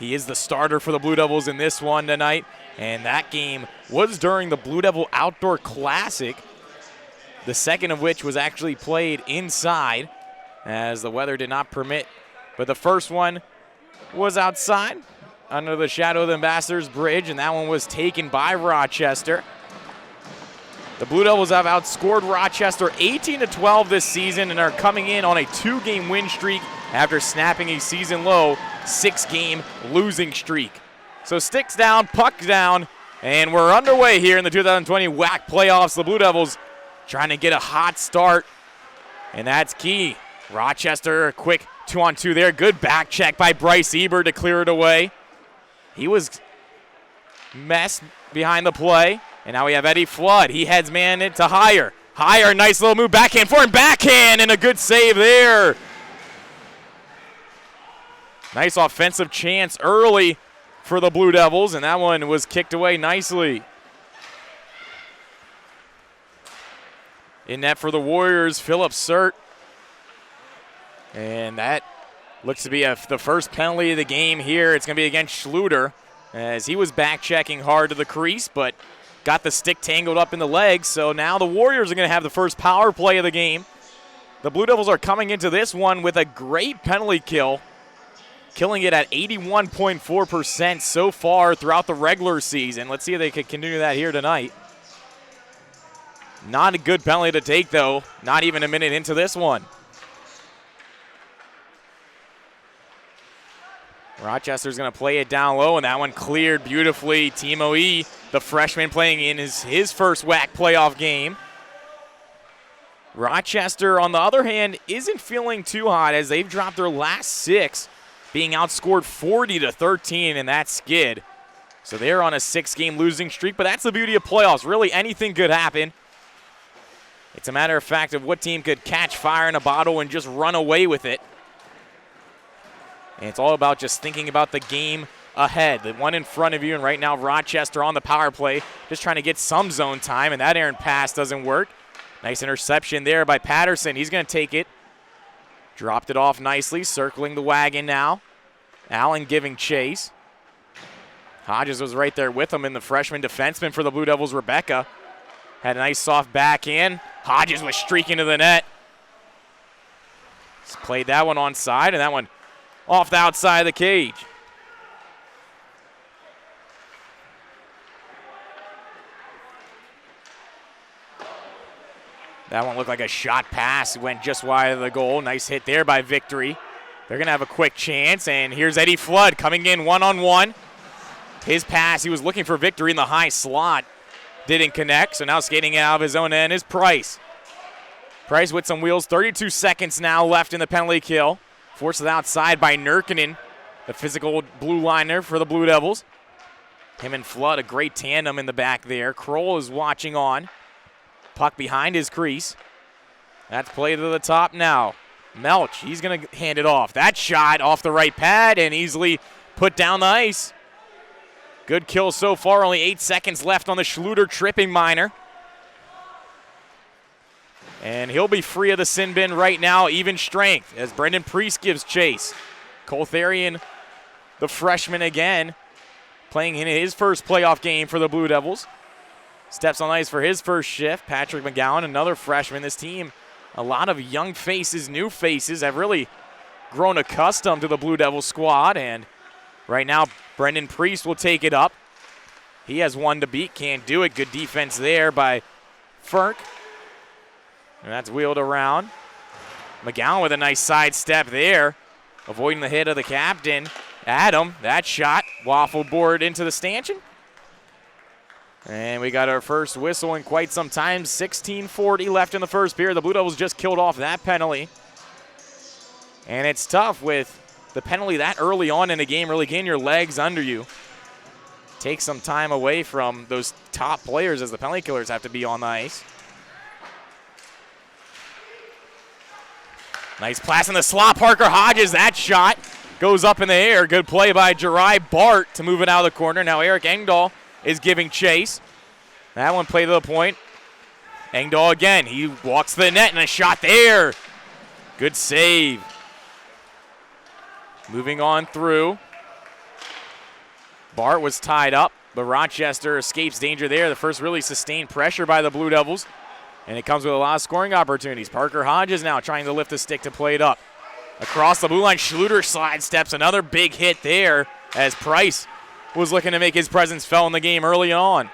He is the starter for the Blue Devils in this one tonight, and that game was during the Blue Devil Outdoor Classic, the second of which was actually played inside as the weather did not permit. But the first one was outside under the shadow of the Ambassadors Bridge, and that one was taken by Rochester. The Blue Devils have outscored Rochester 18-12 this season and are coming in on a 2-game win streak after snapping a season-low 6-game losing streak. So sticks down, puck down, and we're underway here in the 2020 WAC playoffs. The Blue Devils trying to get a hot start, and that's key. Rochester, a quick 2-on-2 there. Good back check by Bryce Eber to clear it away. He was messed behind the play, and now we have Eddie Flood. He heads man it to Higher. Higher, nice little move, backhand for him, backhand, and a good save there. Nice offensive chance early for the Blue Devils, and that one was kicked away nicely. In net for the Warriors, Philip Surt. And that looks to be the first penalty of the game here. It's going to be against Schluter, as he was back-checking hard to the crease, but got the stick tangled up in the legs. So now the Warriors are going to have the first power play of the game. The Blue Devils are coming into this one with a great penalty kill, killing it at 81.4% so far throughout the regular season. Let's see if they can continue that here tonight. Not a good penalty to take, though. Not even a minute into this one. Rochester's going to play it down low, and that one cleared beautifully. Timo E., the freshman, playing in his first WAC playoff game. Rochester, on the other hand, isn't feeling too hot as they've dropped their last 6, being outscored 40-13 in that skid. So they're on a 6-game losing streak, but that's the beauty of playoffs. Really, anything could happen. It's a matter of fact of what team could catch fire in a bottle and just run away with it. And it's all about just thinking about the game ahead, the one in front of you. And right now, Rochester on the power play, just trying to get some zone time, and that errant pass doesn't work. Nice interception there by Patterson. He's going to take it. Dropped it off nicely, circling the wagon now. Allen giving chase. Hodges was right there with him, and the freshman defenseman for the Blue Devils, Rebecca, had a nice soft backhand. Hodges was streaking to the net. Just played that one onside, and that one off the outside of the cage. That one looked like a shot pass. It went just wide of the goal. Nice hit there by Victory. They're going to have a quick chance, and here's Eddie Flood coming in one-on-one. His pass, he was looking for Victory in the high slot. Didn't connect, so now skating out of his own end is Price. Price with some wheels. 32 seconds now left in the penalty kill. Forced it outside by Nurkinen, the physical blue liner for the Blue Devils. Him and Flood, a great tandem in the back there. Kroll is watching on. Puck behind his crease. That's played to the top now. Melch, he's going to hand it off. That shot off the right pad and easily put down the ice. Good kill so far. Only 8 seconds left on the Schluter tripping minor. And he'll be free of the sin bin right now, even strength, as Brendan Priest gives chase. Cole Therian, the freshman again, playing in his first playoff game for the Blue Devils. Steps on ice for his first shift. Patrick McGowan, another freshman. This team, a lot of young faces, new faces, have really grown accustomed to the Blue Devils squad. And right now, Brendan Priest will take it up. He has one to beat, can't do it. Good defense there by Ferk. And that's wheeled around. McGowan with a nice sidestep there, avoiding the hit of the captain. Adam, that shot, waffle board into the stanchion. And we got our first whistle in quite some time. 16:40 left in the first period. The Blue Devils just killed off that penalty. And it's tough with the penalty that early on in the game, really getting your legs under you. Take some time away from those top players as the penalty killers have to be on the ice. Nice pass in the slot. Parker Hodges, that shot goes up in the air. Good play by Jirai Bart to move it out of the corner. Now Eric Engdahl is giving chase. That one played to the point. Engdahl again. He walks to the net and a shot there. Good save. Moving on through. Bart was tied up, but Rochester escapes danger there. The first really sustained pressure by the Blue Devils, and it comes with a lot of scoring opportunities. Parker Hodges now trying to lift the stick to play it up. Across the blue line, Schluter sidesteps. Another big hit there as Price was looking to make his presence felt in the game early on.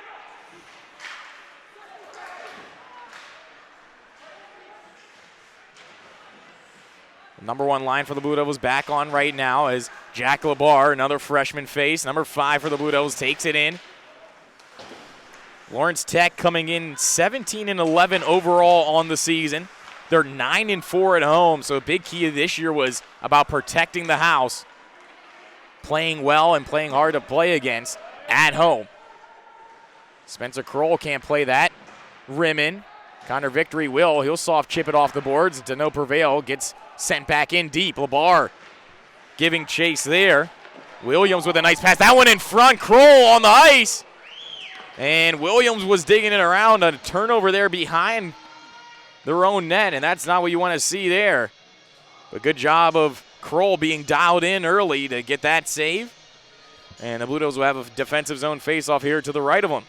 Number 1 line for the Blue Devils back on right now as Jack LeBar, another freshman face. Number 5 for the Blue Devils takes it in. Lawrence Tech coming in 17-11 overall on the season. They're 9-4 at home, so a big key of this year was about protecting the house, playing well and playing hard to play against at home. Spencer Kroll can't play that. Rimmen. Connor Victory will. He'll soft chip it off the boards. Dano Prevail gets sent back in deep. LeBar giving chase there. Williams with a nice pass. That one in front. Kroll on the ice. And Williams was digging it around. A turnover there behind their own net, and that's not what you want to see there. But good job of Kroll being dialed in early to get that save. And the Blue Devils will have a defensive zone faceoff here to the right of them.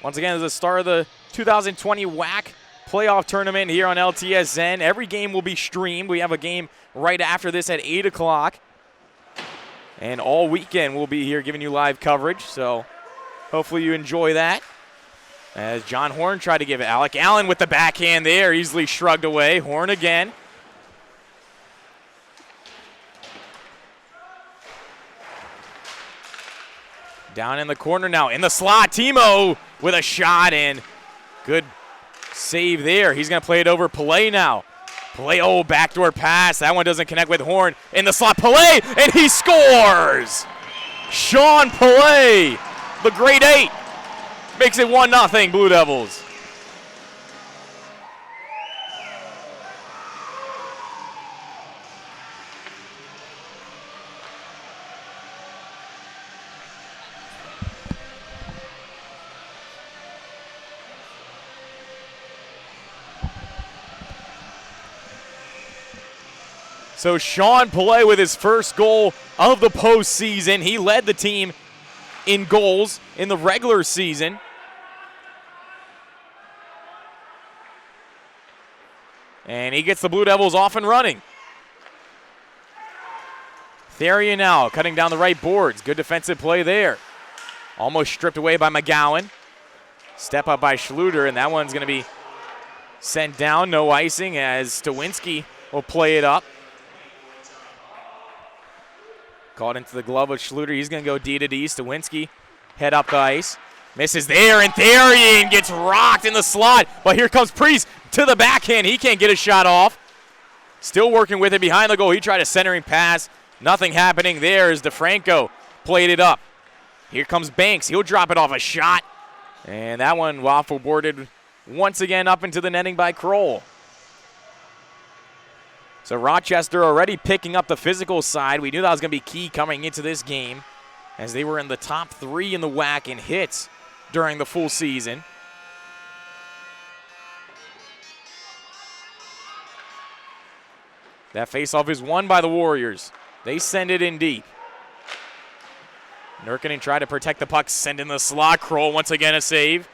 Once again, this is the start of the 2020 WAC playoff tournament here on LTSN. Every game will be streamed. We have a game right after this at 8 o'clock. And all weekend we'll be here giving you live coverage. So hopefully you enjoy that. As John Horn tried to give it. Alec Allen with the backhand there. Easily shrugged away. Horn again. Down in the corner now. In the slot. Timo with a shot and good save there. He's going to play it over Pillay now. Pillay, oh, backdoor pass. That one doesn't connect with Horn. In the slot. Pillay, and he scores! Sean Pillay, the grade 8. Makes it 1-0 Blue Devils. So Sean Pillay with his first goal of the postseason. He led the team in goals in the regular season. And he gets the Blue Devils off and running. Therian now cutting down the right boards. Good defensive play there. Almost stripped away by McGowan. Step up by Schluter, and that one's going to be sent down. No icing as Stawinski will play it up. Caught into the glove of Schluter. He's going to go D to D. Stawinski head up the ice. Misses there, and Therian gets rocked in the slot. But here comes Priest to the backhand. He can't get a shot off. Still working with it behind the goal. He tried a centering pass. Nothing happening there as DeFranco played it up. Here comes Banks. He'll drop it off a shot. And that one waffle boarded once again up into the netting by Kroll. So Rochester already picking up the physical side. We knew that was going to be key coming into this game as they were in the top 3 in the WAC in hits during the full season. That faceoff is won by the Warriors. They send it in deep. Nurkinen tried to protect the puck, send in the slot. Kroll once again a save.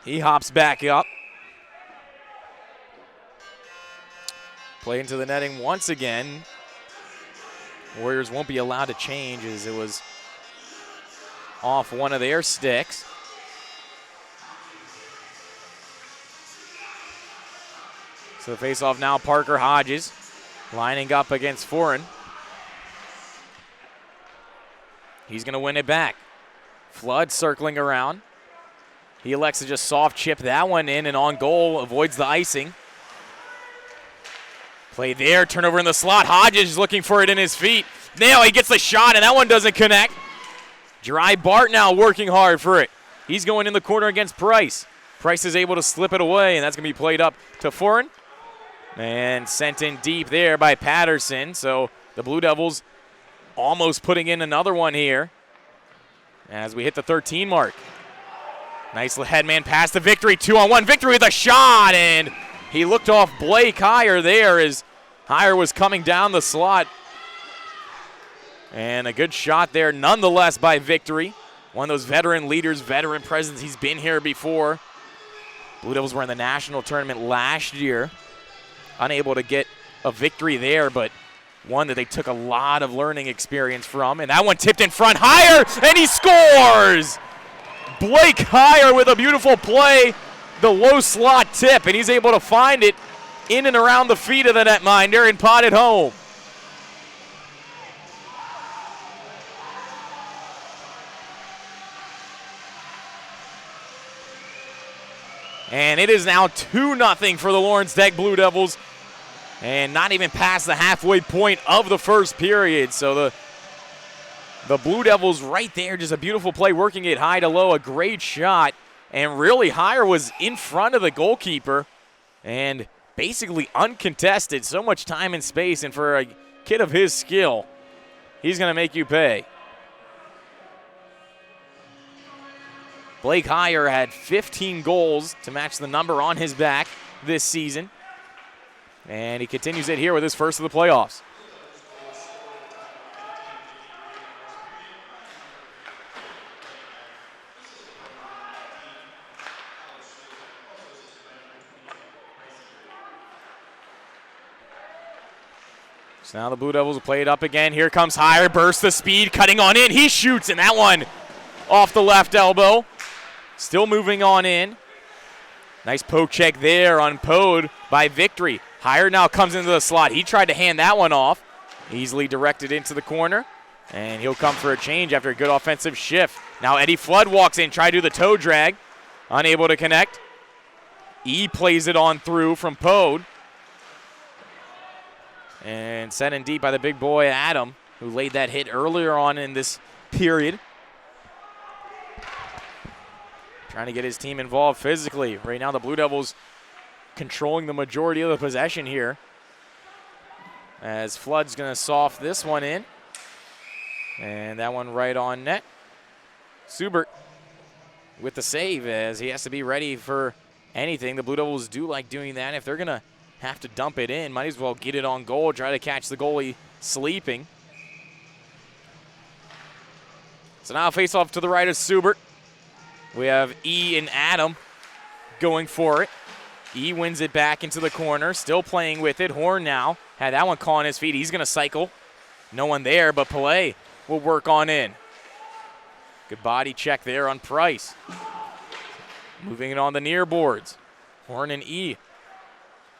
He hops back up. Play into the netting once again. Warriors won't be allowed to change as it was off one of their sticks. So the face-off now, Parker Hodges lining up against Foreign. He's going to win it back. Flood circling around. He elects to just soft chip that one in and on goal, avoids the icing. Play there, turnover in the slot. Hodges is looking for it in his feet. Now he gets the shot, and that one doesn't connect. Dry Bart now working hard for it. He's going in the corner against Price. Price is able to slip it away, and that's going to be played up to Foreign. And sent in deep there by Patterson. So the Blue Devils almost putting in another one here as we hit the 13 mark. Nice headman pass to Victory. 2-on-1. Victory with a shot, and he looked off Blake Heyer there as Heyer was coming down the slot And a good shot there nonetheless by Victory. One of those veteran leaders, veteran presence. He's been here before. Blue Devils were in the national tournament last year. Unable to get a victory there, but one that they took a lot of learning experience from. And that one tipped in front, Higher, and he scores! Blake Higher with a beautiful play. The low slot tip, and he's able to find it in and around the feet of the netminder and pot it home. And it is now 2-0 for the Lawrence Tech Blue Devils, and not even past the halfway point of the first period. So the Blue Devils right there, just a beautiful play, working it high to low, a great shot. And really, Higher was in front of the goalkeeper and basically uncontested. So much time and space, and for a kid of his skill, he's going to make you pay. Blake Higher had 15 goals to match the number on his back this season. And he continues it here with his first of the playoffs. So now the Blue Devils will play it up again. Here comes Higher, bursts the speed, cutting on in. He shoots, and that one off the left elbow. Still moving on in. Nice poke check there on Pode by Victory. Higher now comes into the slot. He tried to hand that one off. Easily directed into the corner. And he'll come for a change after a good offensive shift. Now Eddie Flood walks in, try to do the toe drag. Unable to connect. E plays it on through from Pode. And sent in deep by the big boy Adam, who laid that hit earlier on in this period. Trying to get his team involved physically. Right now the Blue Devils controlling the majority of the possession here. As Flood's going to soft this one in. And that one right on net. Subert with the save, as he has to be ready for anything. The Blue Devils do like doing that. If they're going to have to dump it in, might as well get it on goal, try to catch the goalie sleeping. So now face off to the right of Subert. We have E and Adam going for it. E wins it back into the corner, still playing with it. Horn now had that one caught on his feet. He's going to cycle. No one there, but Pillay will work on in. Good body check there on Price. Moving it on the near boards. Horn and E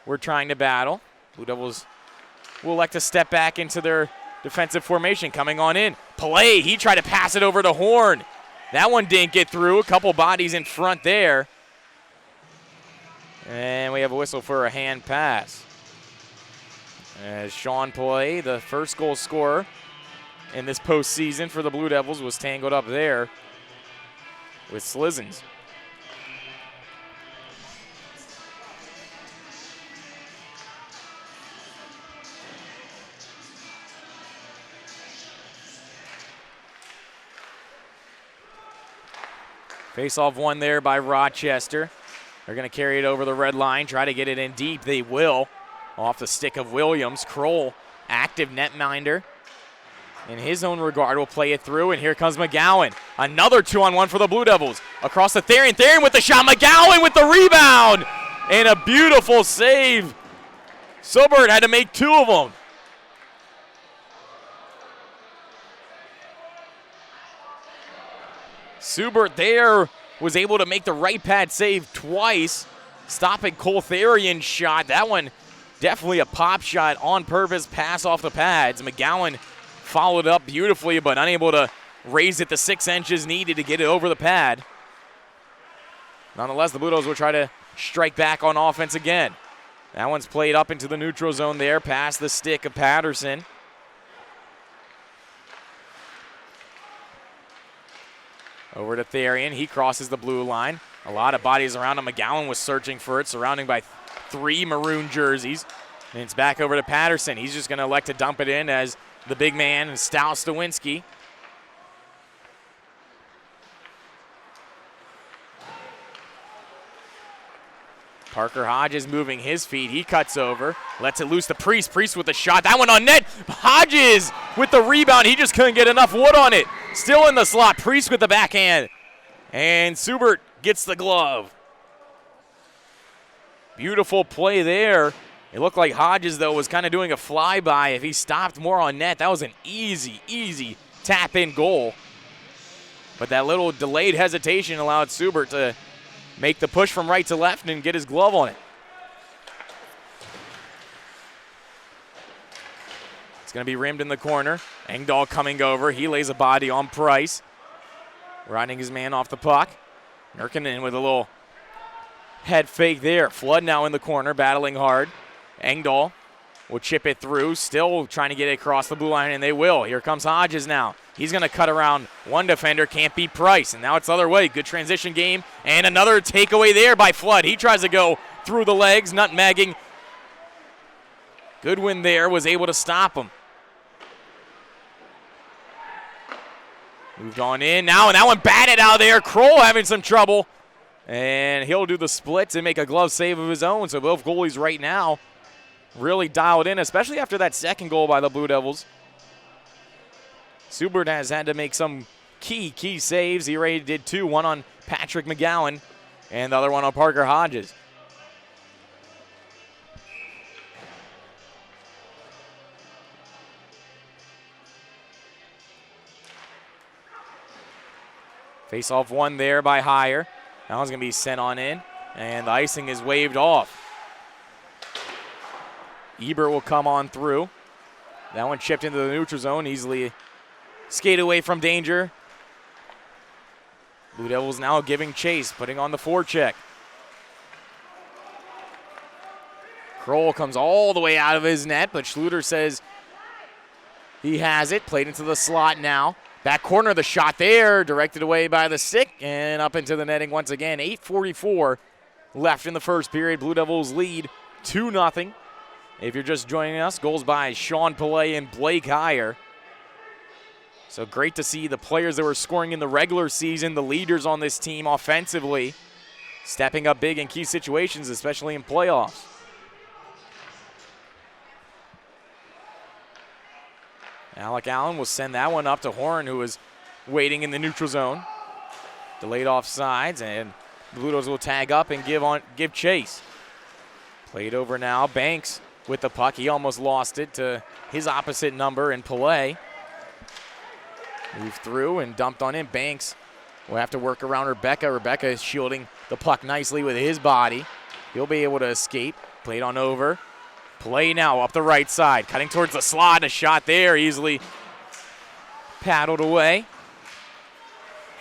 were trying to battle. Blue Devils will elect to step back into their defensive formation. Coming on in. Pillay, he tried to pass it over to Horn. That one didn't get through. A couple bodies in front there. And we have a whistle for a hand pass. As Sean Pillay, the first goal scorer in this postseason for the Blue Devils, was tangled up there with Slizzens. Face-off one there by Rochester. They're going to carry it over the red line, try to get it in deep. They will. Off the stick of Williams. Kroll, active netminder. In his own regard, will play it through, and here comes McGowan. Another 2-on-1 for the Blue Devils. Across to Therian. Therian with the shot. McGowan with the rebound. And a beautiful save. Subert had to make two of them. Subert there was able to make the right pad save twice, stopping Cole Therian's shot. That one definitely a pop shot on purpose, pass off the pads. McGowan followed up beautifully, but unable to raise it the 6 inches needed to get it over the pad. Nonetheless, the Blue Devils will try to strike back on offense again. That one's played up into the neutral zone there, past the stick of Patterson. Over to Therian. He crosses the blue line. A lot of bodies around him. McGowan was searching for it, surrounding by 3 maroon jerseys. And it's back over to Patterson. He's just going to elect to dump it in as the big man, Stout Stawinski. Parker Hodges moving his feet. He cuts over, lets it loose to Priest. Priest with the shot. That one on net. Hodges with the rebound. He just couldn't get enough wood on it. Still in the slot. Priest with the backhand. And Subert gets the glove. Beautiful play there. It looked like Hodges, though, was kind of doing a flyby. If he stopped more on net, that was an easy tap-in goal. But that little delayed hesitation allowed Subert to make the push from right to left and get his glove on it. It's going to be rimmed in the corner. Engdahl coming over. He lays a body on Price. Riding his man off the puck. Nurkinen with a little head fake there. Flood now in the corner, battling hard. Engdahl will chip it through, still trying to get it across the blue line, and they will. Here comes Hodges now. He's going to cut around one defender, can't beat Price, and now it's the other way. Good transition game, and another takeaway there by Flood. He tries to go through the legs, nutmegging. Goodwin there was able to stop him. Moved on in now, and that one batted out there. Kroll having some trouble, and he'll do the splits and make a glove save of his own, so both goalies right now really dialed in, especially after that second goal by the Blue Devils. Subert has had to make some key saves. He already did two, one on Patrick McGowan and the other one on Parker Hodges. Face-off one there by Heyer. Now it's going to be sent on in, and the icing is waved off. Ebert will come on through. That one chipped into the neutral zone, easily skate away from danger. Blue Devils now giving chase, putting on the forecheck. Kroll comes all the way out of his net, but Schluter says he has it. Played into the slot now. Back corner, the shot there, directed away by the stick, and up into the netting once again. 8:44 left in the first period. Blue Devils lead 2-0. If you're just joining us, goals by Sean Pillay and Blake Heyer. So great to see the players that were scoring in the regular season, the leaders on this team offensively, stepping up big in key situations, especially in playoffs. Alec Allen will send that one up to Horn, who is waiting in the neutral zone. Delayed offsides, and Blue Devils will tag up and give chase. Played over now. Banks with the puck. He almost lost it to his opposite number in Pillay. Moved through and dumped on in. Banks will have to work around Rebecca. Rebecca is shielding the puck nicely with his body. He'll be able to escape. Played on over. Play now up the right side. Cutting towards the slot. A shot there. Easily paddled away.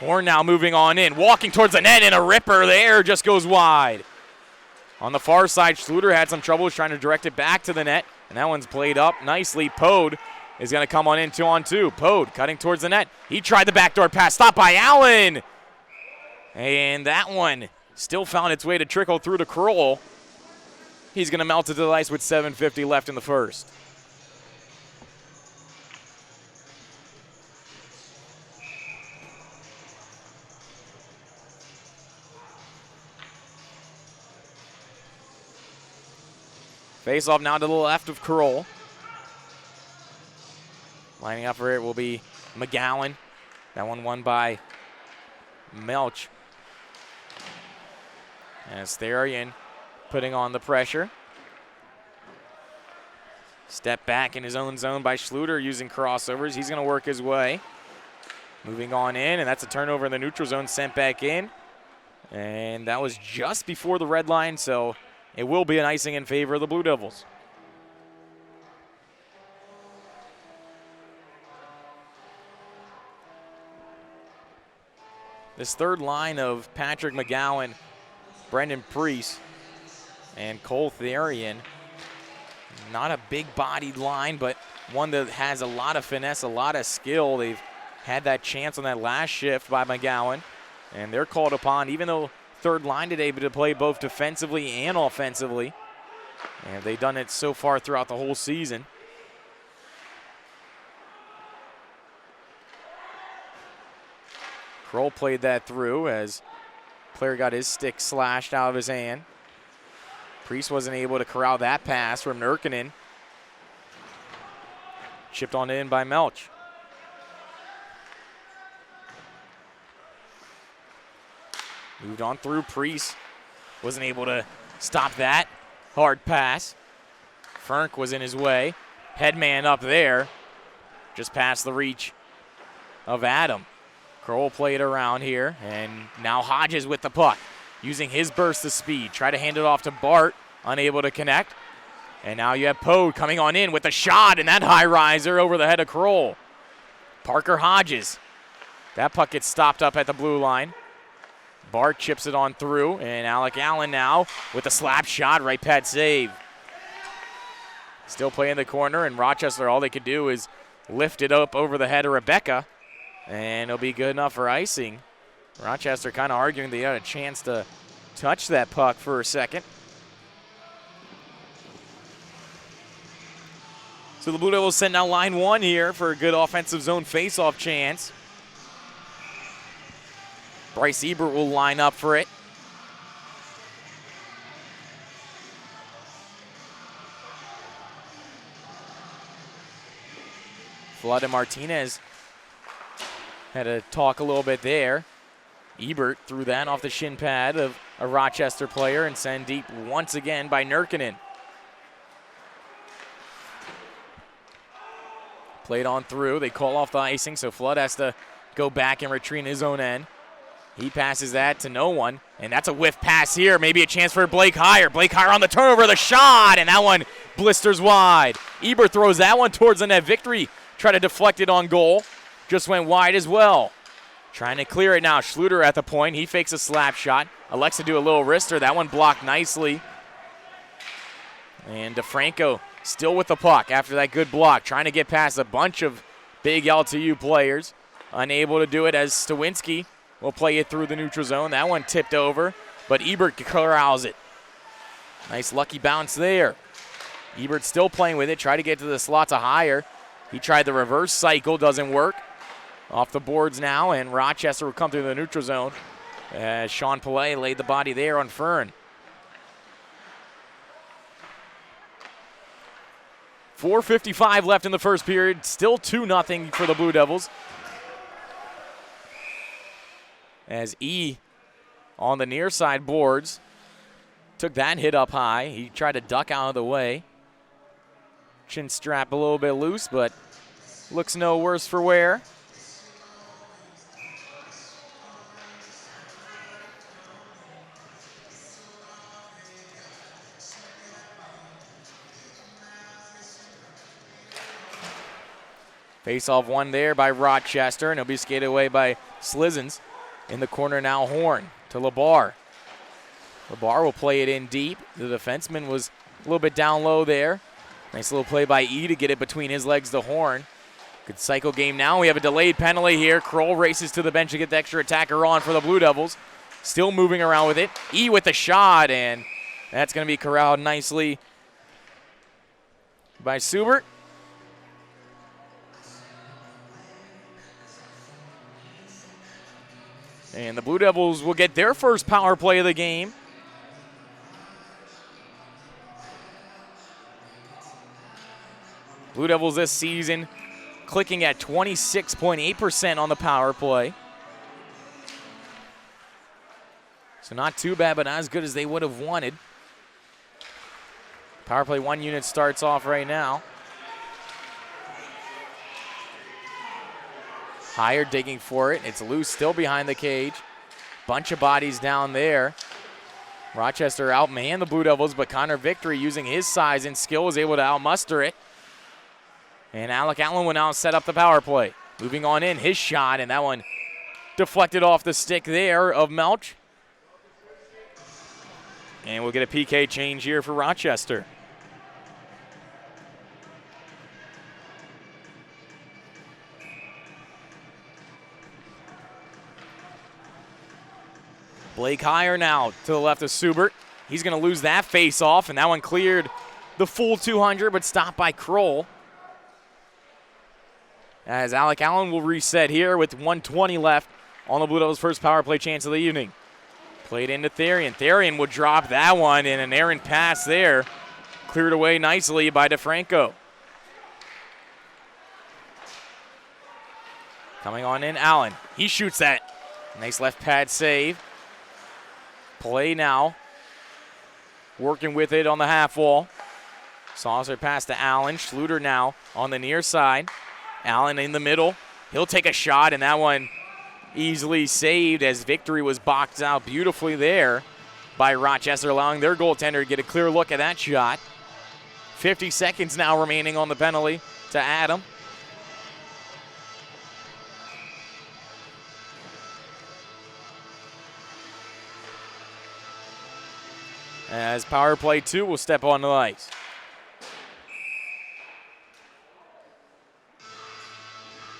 Horn now moving on in. Walking towards the net, and a ripper there just goes wide. On the far side, Schluter had some trouble trying to direct it back to the net, and that one's played up nicely. Pode is going to come on in 2-on-2. Pode cutting towards the net. He tried the backdoor pass. Stopped by Allen. And that one still found its way to trickle through to Kroll. He's going to melt it to the ice with 7:50 left in the first. Face off now to the left of Kroll. Lining up for it will be McGowan. That one won by Melch. And Therian putting on the pressure. Step back in his own zone by Schluter using crossovers. He's going to work his way. Moving on in, and that's a turnover in the neutral zone, sent back in. And that was just before the red line, so it will be an icing in favor of the Blue Devils. This third line of Patrick McGowan, Brendan Priest, and Cole Therian, not a big-bodied line, but one that has a lot of finesse, a lot of skill. They've had that chance on that last shift by McGowan, and they're called upon, even though third line today, to play both defensively and offensively. And they've done it so far throughout the whole season. Kroll played that through as player got his stick slashed out of his hand. Priest wasn't able to corral that pass from Nurkinen. Chipped on in by Melch. Moved on through. Priest wasn't able to stop that hard pass. Fernk was in his way. Headman up there. Just past the reach of Adam. Kroll played around here, and now Hodges with the puck. Using his burst of speed. Try to hand it off to Bart. Unable to connect. And now you have Poe coming on in with a shot, and that high riser over the head of Kroll. Parker Hodges. That puck gets stopped up at the blue line. Bart chips it on through, and Alec Allen now with a slap shot, right pad save. Still playing the corner, and Rochester, all they could do is lift it up over the head of Rebecca, and it'll be good enough for icing. Rochester kind of arguing they had a chance to touch that puck for a second. So the Blue Devils send out line one here for a good offensive zone face-off chance. Bryce Ebert will line up for it. Flood and Martinez had to talk a little bit there. Ebert threw that off the shin pad of a Rochester player and sent deep once again by Nurkinen. Played on through. They call off the icing, so Flood has to go back and retreat in his own end. He passes that to no one, and that's a whiff pass here. Maybe a chance for Blake Heyer. Blake Heyer on the turnover, the shot, and that one blisters wide. Ebert throws that one towards the net. Victory tried to deflect it on goal. Just went wide as well. Trying to clear it now. Schluter at the point. He fakes a slap shot. Elects to do a little wrister. That one blocked nicely. And DeFranco still with the puck after that good block. Trying to get past a bunch of big LTU players. Unable to do it as Stawinski will play it through the neutral zone. That one tipped over, but Ebert corrals it. Nice lucky bounce there. Ebert still playing with it. Try to get to the slot to Heyer. He tried the reverse cycle. Doesn't work. Off the boards now, and Rochester will come through the neutral zone as Sean Pillay laid the body there on Fern. 4:55 left in the first period. Still 2-0 for the Blue Devils. As E on the near side boards took that hit up high. He tried to duck out of the way. Chin strap a little bit loose, but looks no worse for wear. Face-off one there by Rochester, and it'll be skated away by Slizens. In the corner now, Horn to LeBar. LeBar will play it in deep. The defenseman was a little bit down low there. Nice little play by E to get it between his legs to Horn. Good cycle game now. We have a delayed penalty here. Kroll races to the bench to get the extra attacker on for the Blue Devils. Still moving around with it. E with the shot, and that's going to be corralled nicely by Subert. And the Blue Devils will get their first power play of the game. Blue Devils this season clicking at 26.8% on the power play. So not too bad, but not as good as they would have wanted. Power play 1 unit starts off right now. Heyer digging for it. It's loose, still behind the cage. Bunch of bodies down there. Rochester outmanned the Blue Devils, but Connor Victory, using his size and skill, was able to outmuster it. And Alec Allen will now set up the power play. Moving on in, his shot, and that one deflected off the stick there of Melch. And we'll get a PK change here for Rochester. Blake Heyer now to the left of Subert. He's going to lose that face-off, and that one cleared the full 200, but stopped by Kroll. As Alec Allen will reset here with 1:20 left on the Blue Devils' first power play chance of the evening. Played into Therian. Therian would drop that one in an errant pass there. Cleared away nicely by DeFranco. Coming on in, Allen. He shoots that. Nice left pad save. Play now. Working with it on the half wall. Saucer pass to Allen. Schluter now on the near side. Allen in the middle. He'll take a shot, and that one easily saved as Victory was boxed out beautifully there by Rochester, allowing their goaltender to get a clear look at that shot. 50 seconds now remaining on the penalty to Adam. As power play 2 will step on the ice.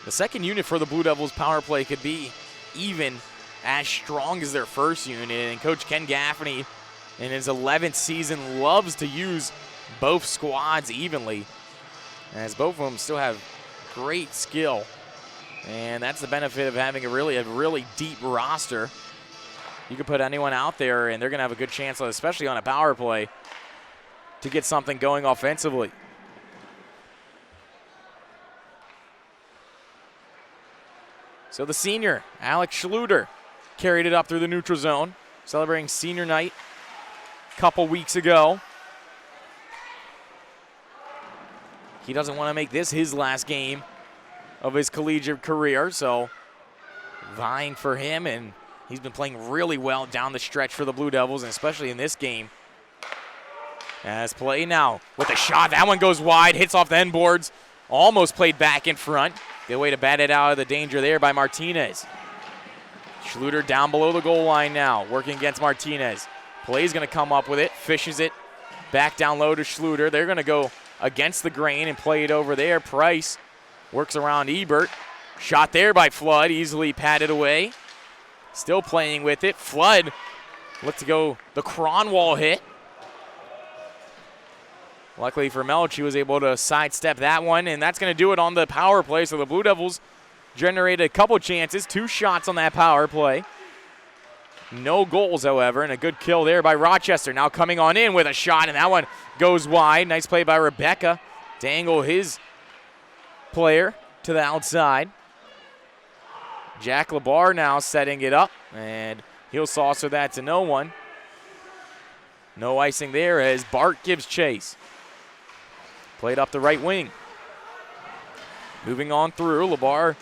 The second unit for the Blue Devils power play could be even as strong as their first unit, and Coach Ken Gaffney in his 11th season loves to use both squads evenly, as both of them still have great skill, and that's the benefit of having a really deep roster. You can put anyone out there, and they're going to have a good chance, especially on a power play, to get something going offensively. So the senior, Alex Schluter, carried it up through the neutral zone, celebrating senior night a couple weeks ago. He doesn't want to make this his last game of his collegiate career, so vying for him, and he's been playing really well down the stretch for the Blue Devils, and especially in this game. As play now with a shot. That one goes wide, hits off the end boards, almost played back in front. Good way to bat it out of the danger there by Martinez. Schluter down below the goal line now, working against Martinez. Play's going to come up with it, fishes it back down low to Schluter. They're going to go against the grain and play it over there. Price works around Ebert. Shot there by Flood, easily patted away. Still playing with it. Flood looked to go the Cronwall hit. Luckily for Melch, he was able to sidestep that one, and that's going to do it on the power play. So the Blue Devils generated a couple chances, 2 shots on that power play. No goals, however, and a good kill there by Rochester. Now coming on in with a shot, and that one goes wide. Nice play by Rebecca. Dangle his player to the outside. Jack Labar now setting it up, and he'll saucer that to no one. No icing there as Bart gives chase. Played up the right wing. Moving on through, Labar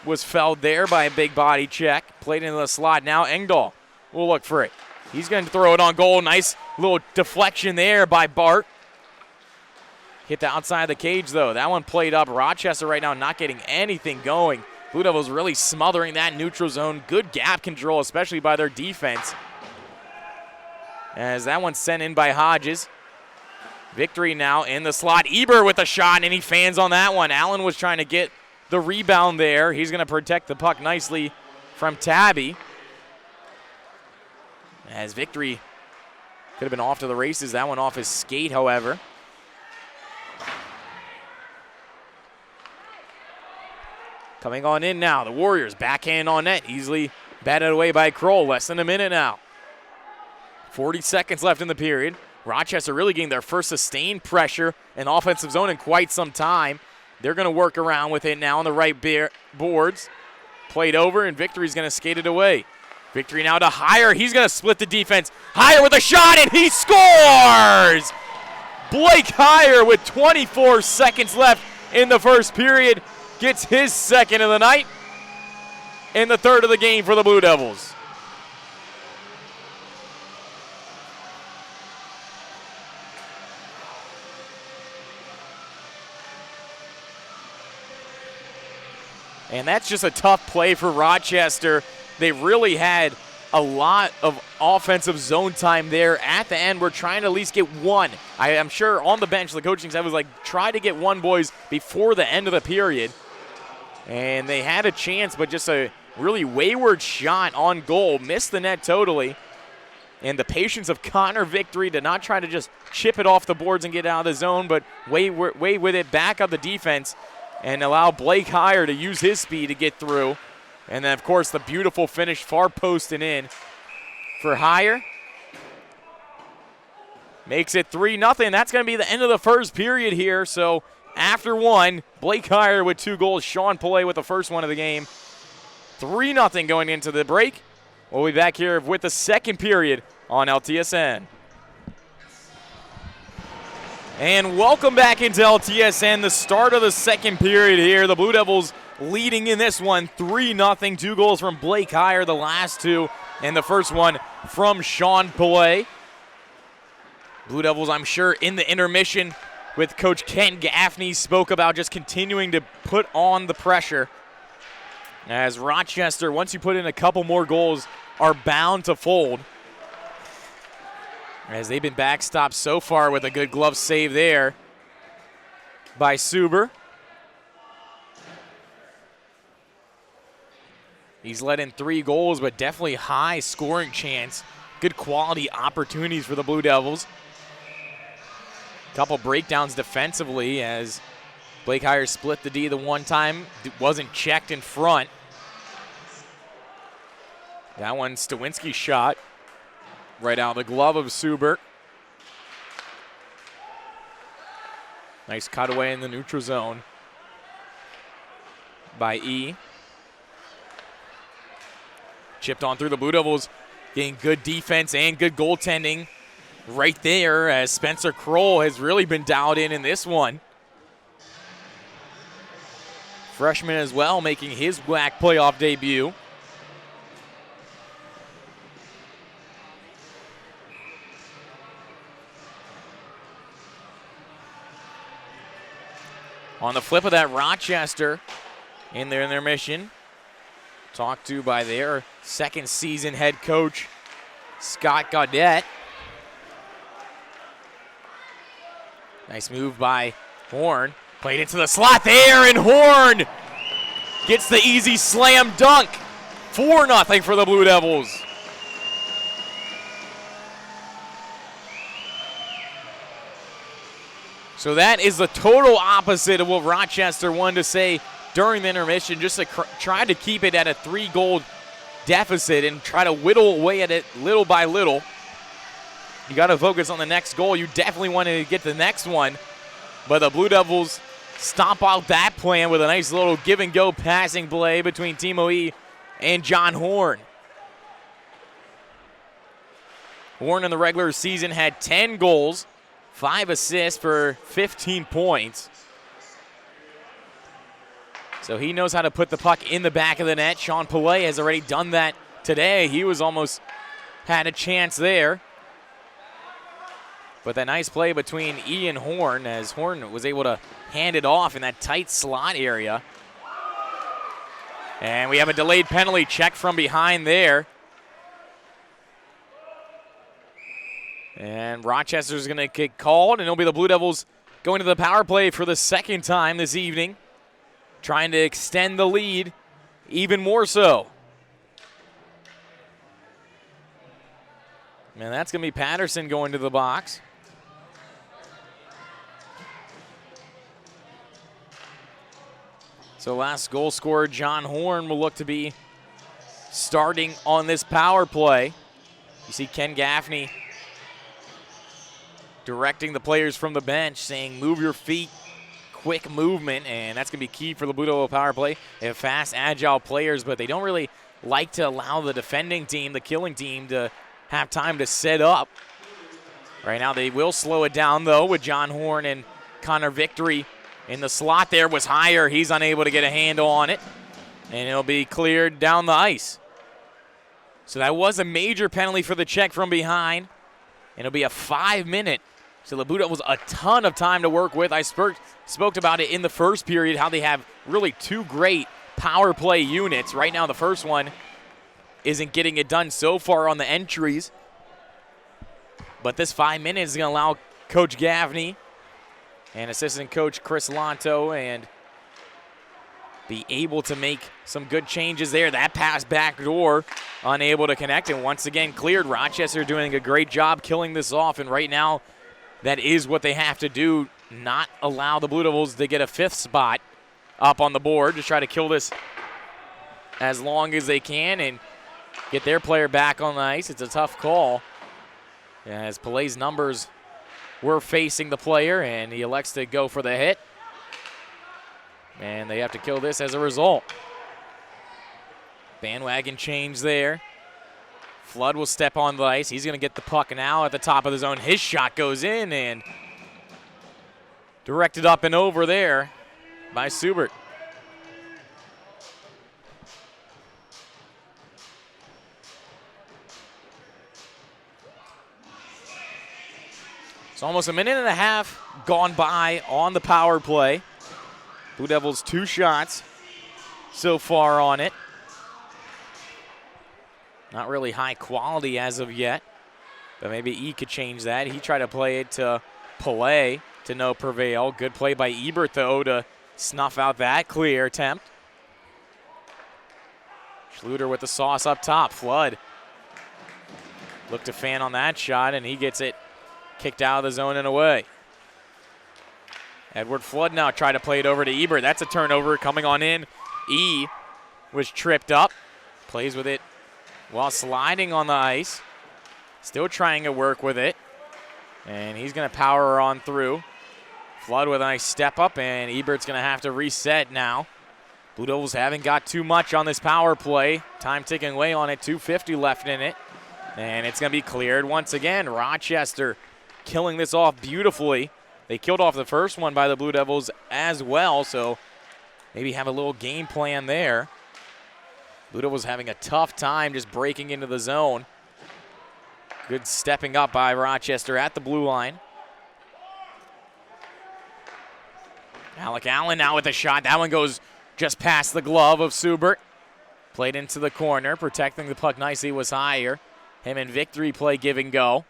was felled there by a big body check. Played into the slot now. Engdahl will look for it. He's going to throw it on goal. Nice little deflection there by Bart. Hit the outside of the cage, though. That one played up. Rochester right now not getting anything going. Blue Devils really smothering that neutral zone. Good gap control, especially by their defense. As that one's sent in by Hodges. Victory now in the slot. Eber with a shot, and he fans on that one. Allen was trying to get the rebound there. He's going to protect the puck nicely from Tabby. As Victory could have been off to the races. That one off his skate, however. Coming on in now, the Warriors backhand on net. Easily batted away by Kroll. Less than a minute now. 40 seconds left in the period. Rochester really getting their first sustained pressure in the offensive zone in quite some time. They're going to work around with it now on the right boards. Played over, and Victory's going to skate it away. Victory now to Heyer. He's going to split the defense. Heyer with a shot, and he scores! Blake Heyer with 24 seconds left in the first period gets his second of the night in the third of the game for the Blue Devils. And that's just a tough play for Rochester. They really had a lot of offensive zone time there at the end. We're trying to at least get one. I am sure on the bench, the coaching staff was like, try to get one, boys, before the end of the period. And they had a chance, but just a really wayward shot on goal. Missed the net totally. And the patience of Connor Victory to not try to just chip it off the boards and get out of the zone, but weigh with it back up the defense and allow Blake Heyer to use his speed to get through. And then, of course, the beautiful finish, far post and in for higher. Makes it 3-0. That's going to be the end of the first period here. So after one, Blake Heyer with 2 goals, Sean Pillay with the first one of the game. 3-0 going into the break. We'll be back here with the second period on LTSN. And welcome back into LTSN, the start of the second period here. The Blue Devils leading in this one, 3-0. 2 goals from Blake Heyer, the last 2, and the first one from Sean Pillay. Blue Devils, I'm sure, in the intermission with Coach Ken Gaffney, spoke about just continuing to put on the pressure. As Rochester, once you put in a couple more goals, are bound to fold. As they've been backstopped so far with a good glove save there by Suber. He's let in 3 goals, but definitely high scoring chance. Good quality opportunities for the Blue Devils. Couple breakdowns defensively as Blake Heyer split the D the one time. Wasn't checked in front. That one, Stawinski's shot. Right out of the glove of Suber. Nice cutaway in the neutral zone by E. Chipped on through the Blue Devils, getting good defense and good goaltending right there as Spencer Kroll has really been dialed in this one. Freshman as well, making his WAC playoff debut. On the flip of that, Rochester in their intermission, talked to by their second season head coach, Scott Gaudette. Nice move by Horn. Played into the slot there, and Horn gets the easy slam dunk. 4-0 for the Blue Devils. So that is the total opposite of what Rochester wanted to say during the intermission, just to try to keep it at a 3-goal deficit and try to whittle away at it little by little. You got to focus on the next goal. You definitely wanted to get the next one, but the Blue Devils stomp out that plan with a nice little give-and-go passing play between Timo E and John Horn. Horn in the regular season had 10 goals, 5 assists for 15 points. So he knows how to put the puck in the back of the net. Sean Pillay has already done that today. He was almost had a chance there. But that nice play between E and Horn, as Horn was able to hand it off in that tight slot area. And we have a delayed penalty check from behind there. And Rochester's going to get called, and it'll be the Blue Devils going to the power play for the second time this evening, trying to extend the lead even more so. Man, that's going to be Patterson going to the box. So last goal scorer, John Horn, will look to be starting on this power play. You see Ken Gaffney directing the players from the bench, saying move your feet, quick movement, and that's going to be key for the Blue Devil power play. They have fast, agile players, but they don't really like to allow the defending team, the killing team, to have time to set up. Right now they will slow it down, though, with John Horn and Connor Victory in the slot there. Was higher. He's unable to get a handle on it, and it'll be cleared down the ice. So that was a major penalty for the check from behind, and it'll be a 5-minute. So the Blue Devils a ton of time to work with. I spoke about it in the first period, how they have really 2 great power play units. Right now the first one isn't getting it done so far on the entries. But this 5 minutes is going to allow Coach Gaffney and assistant coach Chris Lanto and be able to make some good changes there. That pass backdoor, unable to connect, and once again cleared. Rochester doing a great job killing this off, and right now that is what they have to do, not allow the Blue Devils to get a 5th spot up on the board, to try to kill this as long as they can and get their player back on the ice. It's a tough call as Pellé's numbers were facing the player, and he elects to go for the hit. And they have to kill this as a result. Bandwagon change there. Flood will step on the ice. He's going to get the puck now at the top of the zone. His shot goes in and directed up and over there by Subert. It's almost a minute and a half gone by on the power play. Blue Devils 2 shots so far on it. Not really high quality as of yet, but maybe E could change that. He tried to play it to Pelé to no prevail. Good play by Ebert, though, to snuff out that clear attempt. Schluter with the sauce up top. Flood looked to fan on that shot, and he gets it kicked out of the zone and away. Edward Flood now tried to play it over to Ebert. That's a turnover coming on in. E was tripped up. Plays with it while sliding on the ice. Still trying to work with it. And he's going to power on through. Flood with a nice step up, and Ebert's going to have to reset now. Blue Devils haven't got too much on this power play. Time ticking away on it. 2:50 left in it. And it's going to be cleared once again. Rochester killing this off beautifully. They killed off the first one by the Blue Devils as well, so maybe have a little game plan there. Blue Devils having a tough time just breaking into the zone. Good stepping up by Rochester at the blue line. Alec Allen now with a shot. That one goes just past the glove of Subert. Played into the corner. Protecting the puck nicely was higher. Him and Victory play give and go.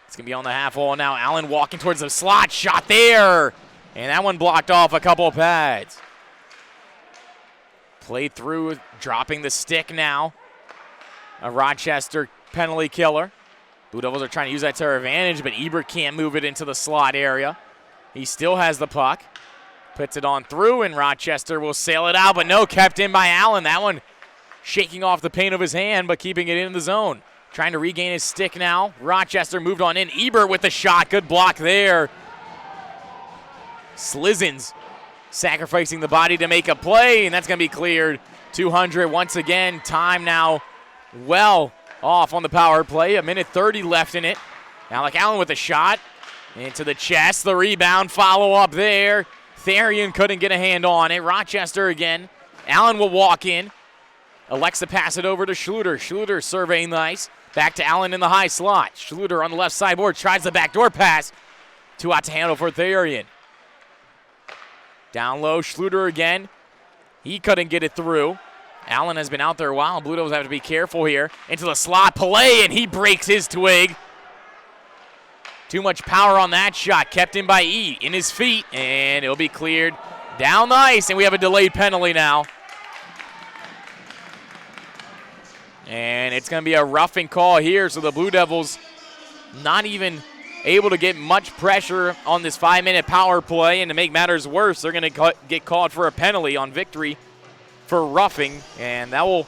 It's going to be on the half wall now. Allen walking towards the slot. Shot there. And that one blocked off a couple of pads. Played through, dropping the stick now. A Rochester penalty killer. Blue Devils are trying to use that to their advantage, but Ebert can't move it into the slot area. He still has the puck. Puts it on through, and Rochester will sail it out, but no, kept in by Allen. That one shaking off the paint of his hand, but keeping it in the zone. Trying to regain his stick now. Rochester moved on in. Ebert with the shot. Good block there. Slizins sacrificing the body to make a play, and that's going to be cleared. 200 once again. Time now well off on the power play. 1:30 left in it. Alec Allen with a shot. Into the chest. The rebound. Follow up there. Therian couldn't get a hand on it. Rochester again. Allen will walk in. Elects to pass it over to Schluter. Schluter surveying the ice. Back to Allen in the high slot. Schluter on the left side board. Tries the backdoor pass. 2 out to handle for Therian. Down low, Schluter again. He couldn't get it through. Allen has been out there a while. Blue Devils have to be careful here. Into the slot, Pelé, and he breaks his twig. Too much power on that shot. Kept in by E. In his feet, and it'll be cleared down the ice, and we have a delayed penalty now. And it's going to be a roughing call here, so the Blue Devils not even able to get much pressure on this 5-minute power play, and to make matters worse, they're going to get called for a penalty on Victory for roughing, and that will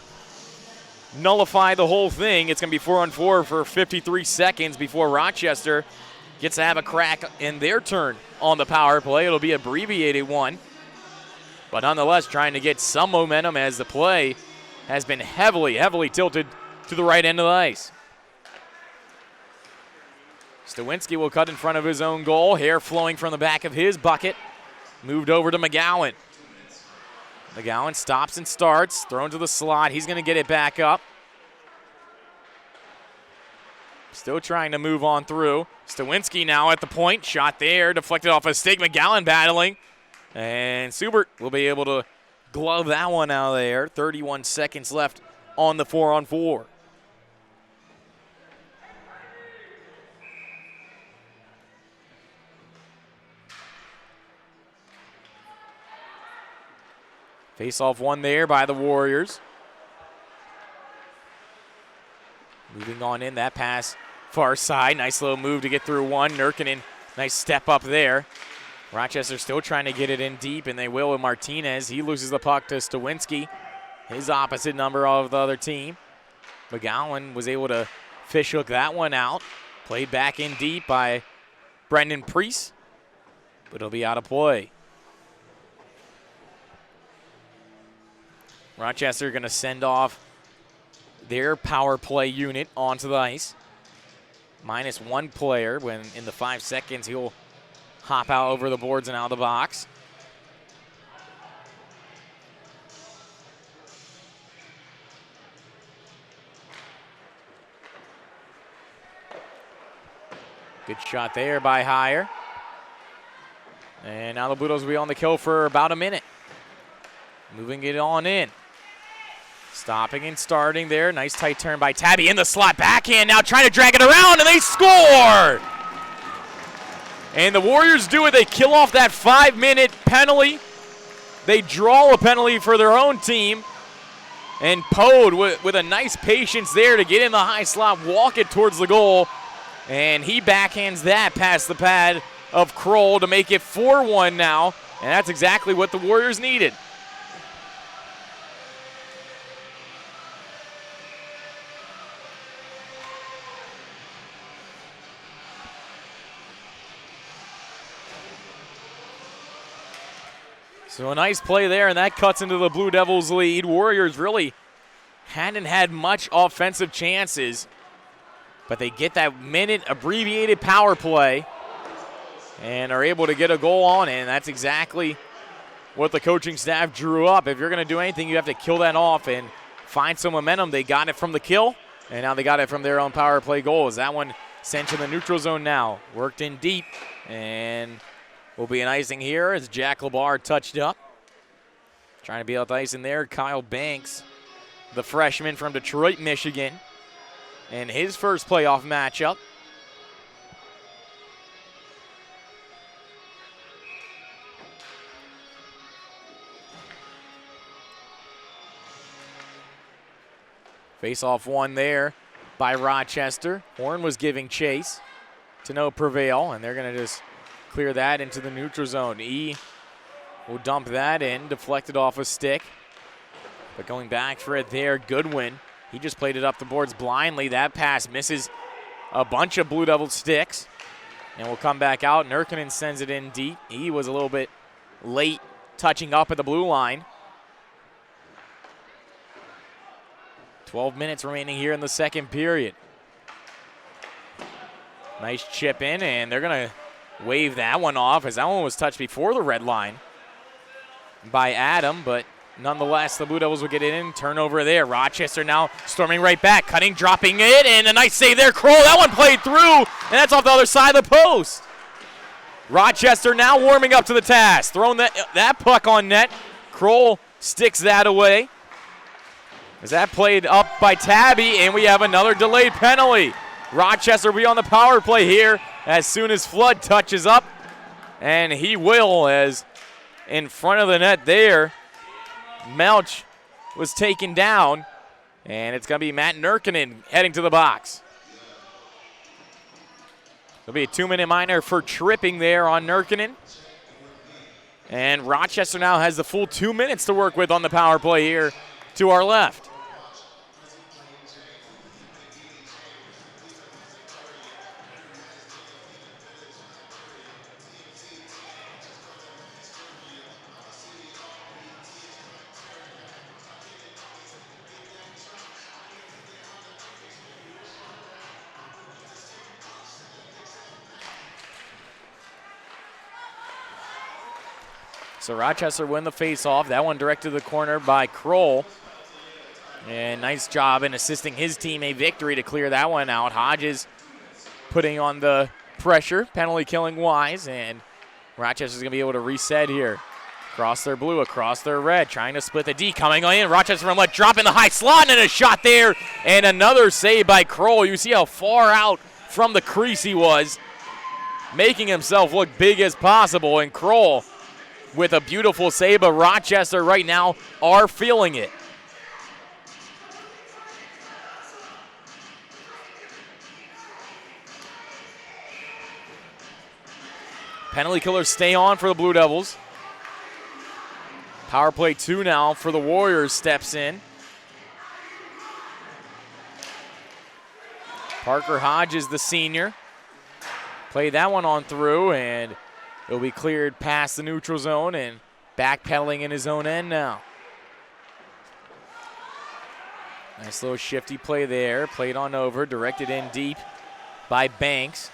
nullify the whole thing. It's going to be 4-on-4 for 53 seconds before Rochester gets to have a crack in their turn on the power play. It'll be an abbreviated one, but nonetheless trying to get some momentum as the play has been heavily tilted to the right end of the ice. Stawinski will cut in front of his own goal. Hair flowing from the back of his bucket. Moved over to McGowan. McGowan stops and starts. Thrown to the slot. He's going to get it back up. Still trying to move on through. Stawinski now at the point. Shot there. Deflected off a stick. McGowan battling. And Subert will be able to glove that one out of there. 31 seconds left on the 4-on-4. Face-off one there by the Warriors. Moving on in, that pass far side. Nice little move to get through one. Nurkinen, nice step up there. Rochester still trying to get it in deep, and they will with Martinez. He loses the puck to Stawinski, his opposite number of the other team. McGowan was able to fish hook that one out. Played back in deep by Brendan Priest, but it'll be out of play. Rochester going to send off their power play unit onto the ice. Minus one player when in the 5 seconds he'll hop out over the boards and out of the box. Good shot there by Heyer. And now the Blue Devils will be on the kill for about a minute. Moving it on in. Stopping and starting there. Nice tight turn by Tabby in the slot. Backhand now trying to drag it around, and they score! And the Warriors do it. They kill off that 5-minute penalty. They draw a penalty for their own team. And Pode with a nice patience there to get in the high slot, walk it towards the goal. And he backhands that past the pad of Kroll to make it 4-1 now. And that's exactly what the Warriors needed. So a nice play there, and that cuts into the Blue Devils' lead. Warriors really hadn't had much offensive chances, but they get that minute abbreviated power play and are able to get a goal on it, and that's exactly what the coaching staff drew up. If you're going to do anything, you have to kill that off and find some momentum. They got it from the kill, and now they got it from their own power play goals. That one sent to the neutral zone now. Worked in deep, and will be an icing here as Jack LeBar touched up. Trying to be out the ice in there, Kyle Banks, the freshman from Detroit, Michigan, and his first playoff matchup. Face-off one there by Rochester. Horn was giving chase to no prevail, and they're going to just clear that into the neutral zone. E will dump that in, deflected off a stick. But going back for it there, Goodwin. He just played it up the boards blindly. That pass misses a bunch of Blue Devil sticks. And will come back out. Nurkinen sends it in deep. E was a little bit late touching up at the blue line. 12 minutes remaining here in the second period. Nice chip in, and they're going to wave that one off as that one was touched before the red line by Adam, but nonetheless, the Blue Devils will get it in. Turnover there. Rochester now storming right back, cutting, dropping it, and a nice save there. Kroll, that one played through, and that's off the other side of the post. Rochester now warming up to the task, throwing that puck on net. Kroll sticks that away. As that played up by Tabby, and we have another delayed penalty. Rochester will be on the power play here as soon as Flood touches up, and he will, as in front of the net there, Melch was taken down, and it's going to be Matt Nurkinen heading to the box. There'll be a 2-minute minor for tripping there on Nurkinen. And Rochester now has the full 2 minutes to work with on the power play here to our left. So Rochester win the face-off. That one directed to the corner by Kroll. And nice job in assisting his team a victory to clear that one out. Hodges putting on the pressure, penalty killing wise, and Rochester's going to be able to reset here. Across their blue, across their red, trying to split the D, coming on in. Rochester from left, drop in the high slot, and a shot there, and another save by Kroll. You see how far out from the crease he was, making himself look big as possible, and Kroll with a beautiful save, but Rochester right now are feeling it. Penalty killers stay on for the Blue Devils. Power play 2 now for the Warriors steps in. Parker Hodges, the senior, played that one on through, and it'll be cleared past the neutral zone and backpedaling in his own end now. Nice little shifty play there. Played on over, directed in deep by Banks.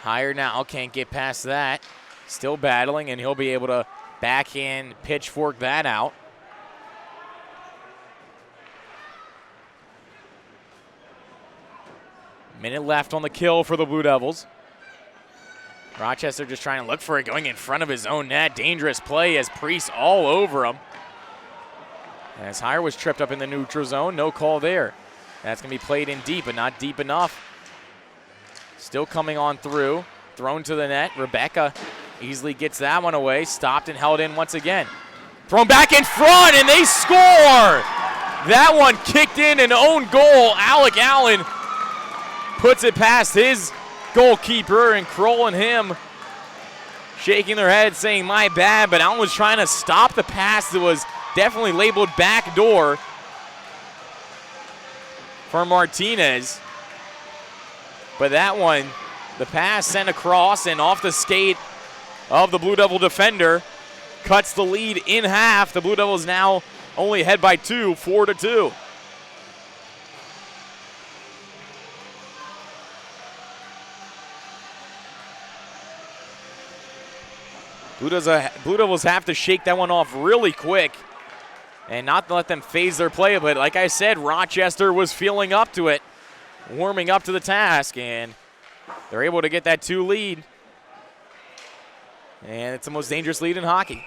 Higher now, can't get past that. Still battling, and he'll be able to backhand pitchfork that out. Minute left on the kill for the Blue Devils. Rochester just trying to look for it, going in front of his own net. Dangerous play as Priest all over him. As Hire was tripped up in the neutral zone, no call there. That's going to be played in deep, but not deep enough. Still coming on through, thrown to the net. Rebecca easily gets that one away, stopped and held in once again. Thrown back in front, and they score! That one kicked in an own goal. Alec Allen puts it past his goalkeeper, and Kroll and him shaking their heads saying, my bad, but Allen was trying to stop the pass that was definitely labeled backdoor for Martinez. But that one, the pass sent across and off the skate of the Blue Devil defender, cuts the lead in half. The Blue Devils now only ahead by 2, 4-2. Blue Devils have to shake that one off really quick and not let them phase their play. But like I said, Rochester was feeling up to it, warming up to the task, and they're able to get that 2 lead. And it's the most dangerous lead in hockey.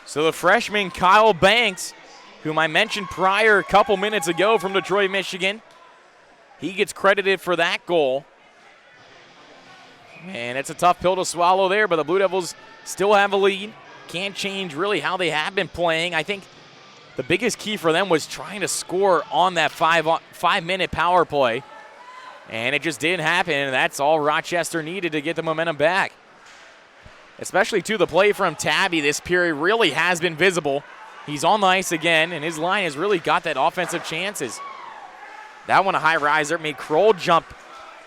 So the freshman Kyle Banks, whom I mentioned prior a couple minutes ago from Detroit, Michigan, he gets credited for that goal. And it's a tough pill to swallow there, but the Blue Devils still have a lead. Can't change really how they have been playing. I think the biggest key for them was trying to score on that 5-minute power play. And it just didn't happen, and that's all Rochester needed to get the momentum back. Especially to the play from Tabby this period really has been visible. He's on the ice again, and his line has really got that offensive chances. That one a high riser, made Kroll jump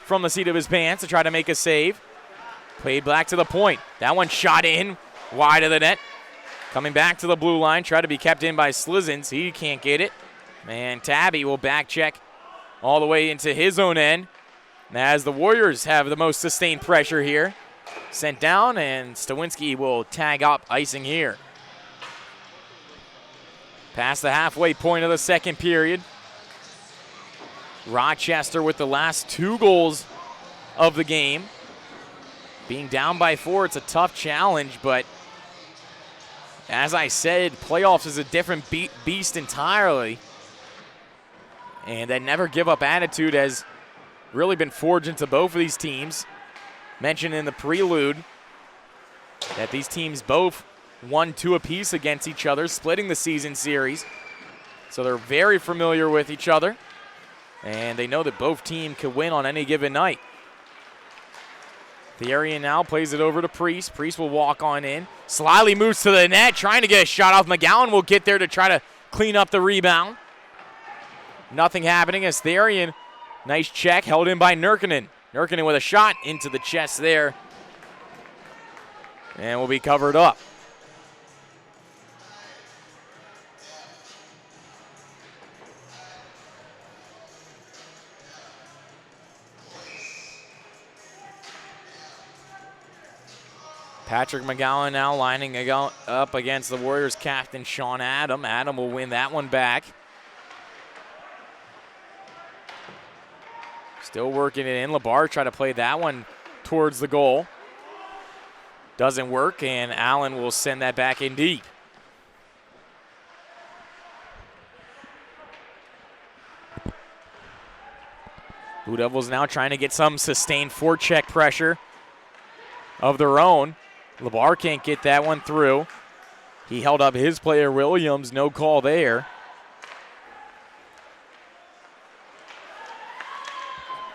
from the seat of his pants to try to make a save. Played back to the point. That one shot in, wide of the net. Coming back to the blue line, try to be kept in by Slizens. He can't get it. And Tabby will back check all the way into his own end. As the Warriors have the most sustained pressure here. Sent down, and Stawinski will tag up icing here. Past the halfway point of the second period. Rochester with the last 2 goals of the game. Being down by 4, it's a tough challenge, but as I said, playoffs is a different beast entirely. And that never give up attitude has really been forged into both of these teams. Mentioned in the prelude that these teams both won 2 apiece against each other, splitting the season series. So they're very familiar with each other, and they know that both teams can win on any given night. Therian now plays it over to Priest. Priest will walk on in. Slyly moves to the net, trying to get a shot off. McGowan will get there to try to clean up the rebound. Nothing happening as Therian, nice check, held in by Nurkinen. Nurkinen with a shot into the chest there, and will be covered up. Patrick McGowan now lining up against the Warriors captain Sean Adam. Adam will win that one back. Still working it in. LeBar tried to play that one towards the goal. Doesn't work, and Allen will send that back in deep. Blue Devils now trying to get some sustained forecheck pressure of their own. LeBar can't get that one through. He held up his player, Williams. No call there.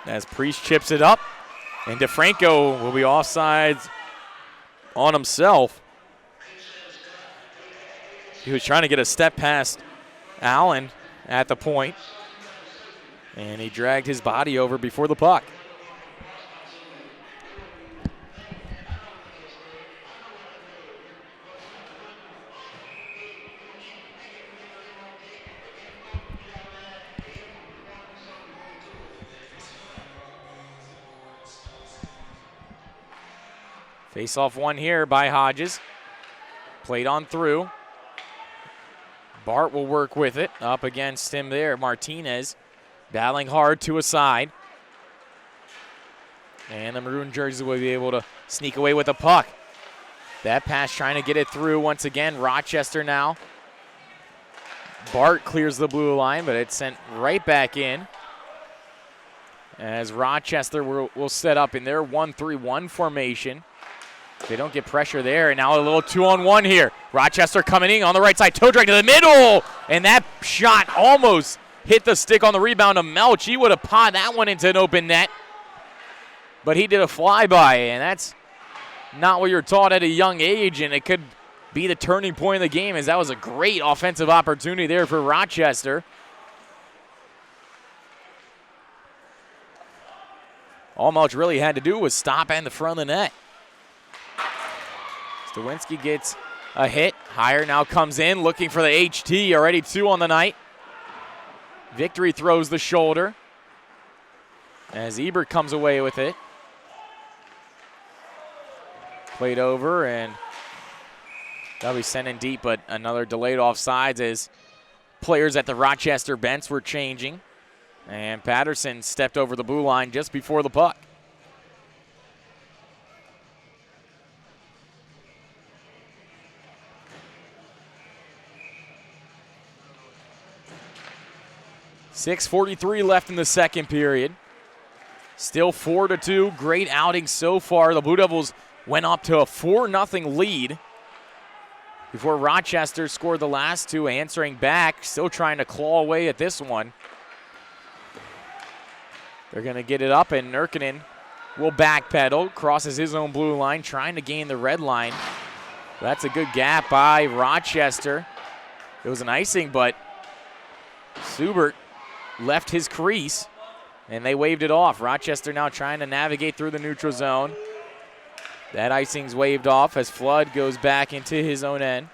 As Priest chips it up, and DeFranco will be offsides on himself. He was trying to get a step past Allen at the point, and he dragged his body over before the puck. Face-off one here by Hodges. Played on through. Bart will work with it. Up against him there. Martinez battling hard to a side. And the maroon jerseys will be able to sneak away with the puck. That pass trying to get it through once again. Rochester now. Bart clears the blue line, but it's sent right back in. As Rochester will set up in their 1-3-1 formation. They don't get pressure there, and now a little 2-on-1 here. Rochester coming in on the right side, toe drag to the middle, and that shot almost hit the stick on the rebound of Melch. He would have pawed that one into an open net, but he did a flyby, and that's not what you're taught at a young age, and it could be the turning point of the game, as that was a great offensive opportunity there for Rochester. All Melch really had to do was stop in the front of the net. Stawinski gets a hit. Higher now comes in looking for the HT. Already 2 on the night. Victory throws the shoulder as Ebert comes away with it. Played over, and that'll be sent in deep, but another delayed offsides as players at the Rochester bench were changing. And Patterson stepped over the blue line just before the puck. .6:43 left in the second period. Still 4-2. Great outing so far. The Blue Devils went up to a 4-0 lead before Rochester scored the last two, answering back, still trying to claw away at this one. They're going to get it up, and Nurkinen will backpedal, crosses his own blue line, trying to gain the red line. That's a good gap by Rochester. It was an icing, but Subert left his crease, and they waved it off. Rochester now trying to navigate through the neutral zone. That icing's waved off as Flood goes back into his own end.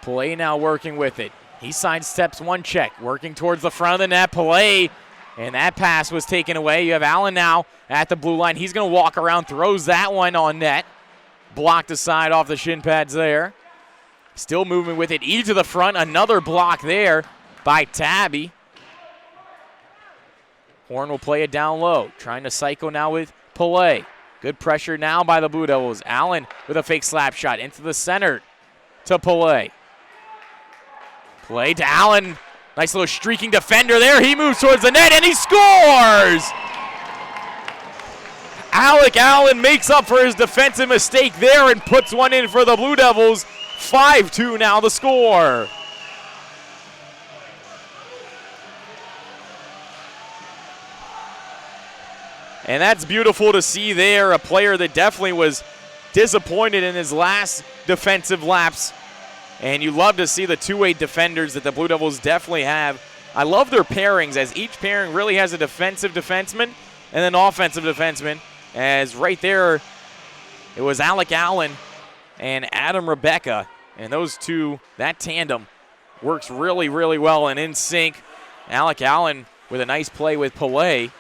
Pillay now working with it. He sidesteps one check, working towards the front of the net. Pillay, and that pass was taken away. You have Allen now at the blue line. He's going to walk around, throws that one on net. Blocked aside off the shin pads there. Still moving with it. E to the front. Another block there by Tabby. Horn will play it down low. Trying to cycle now with Pillay. Good pressure now by the Blue Devils. Allen with a fake slap shot into the center to Pillay. Play to Allen. Nice little streaking defender there. He moves towards the net and he scores! Alec Allen makes up for his defensive mistake there and puts one in for the Blue Devils. 5-2 now the score. And that's beautiful to see there. A player that definitely was disappointed in his last defensive lapse. And you love to see the two-way defenders that the Blue Devils definitely have. I love their pairings, as each pairing really has a defensive defenseman and an offensive defenseman. As right there, it was Alec Allen and Adam Rebecca. And those two, that tandem, works really, really well and in sync. Alec Allen with a nice play with Pillay.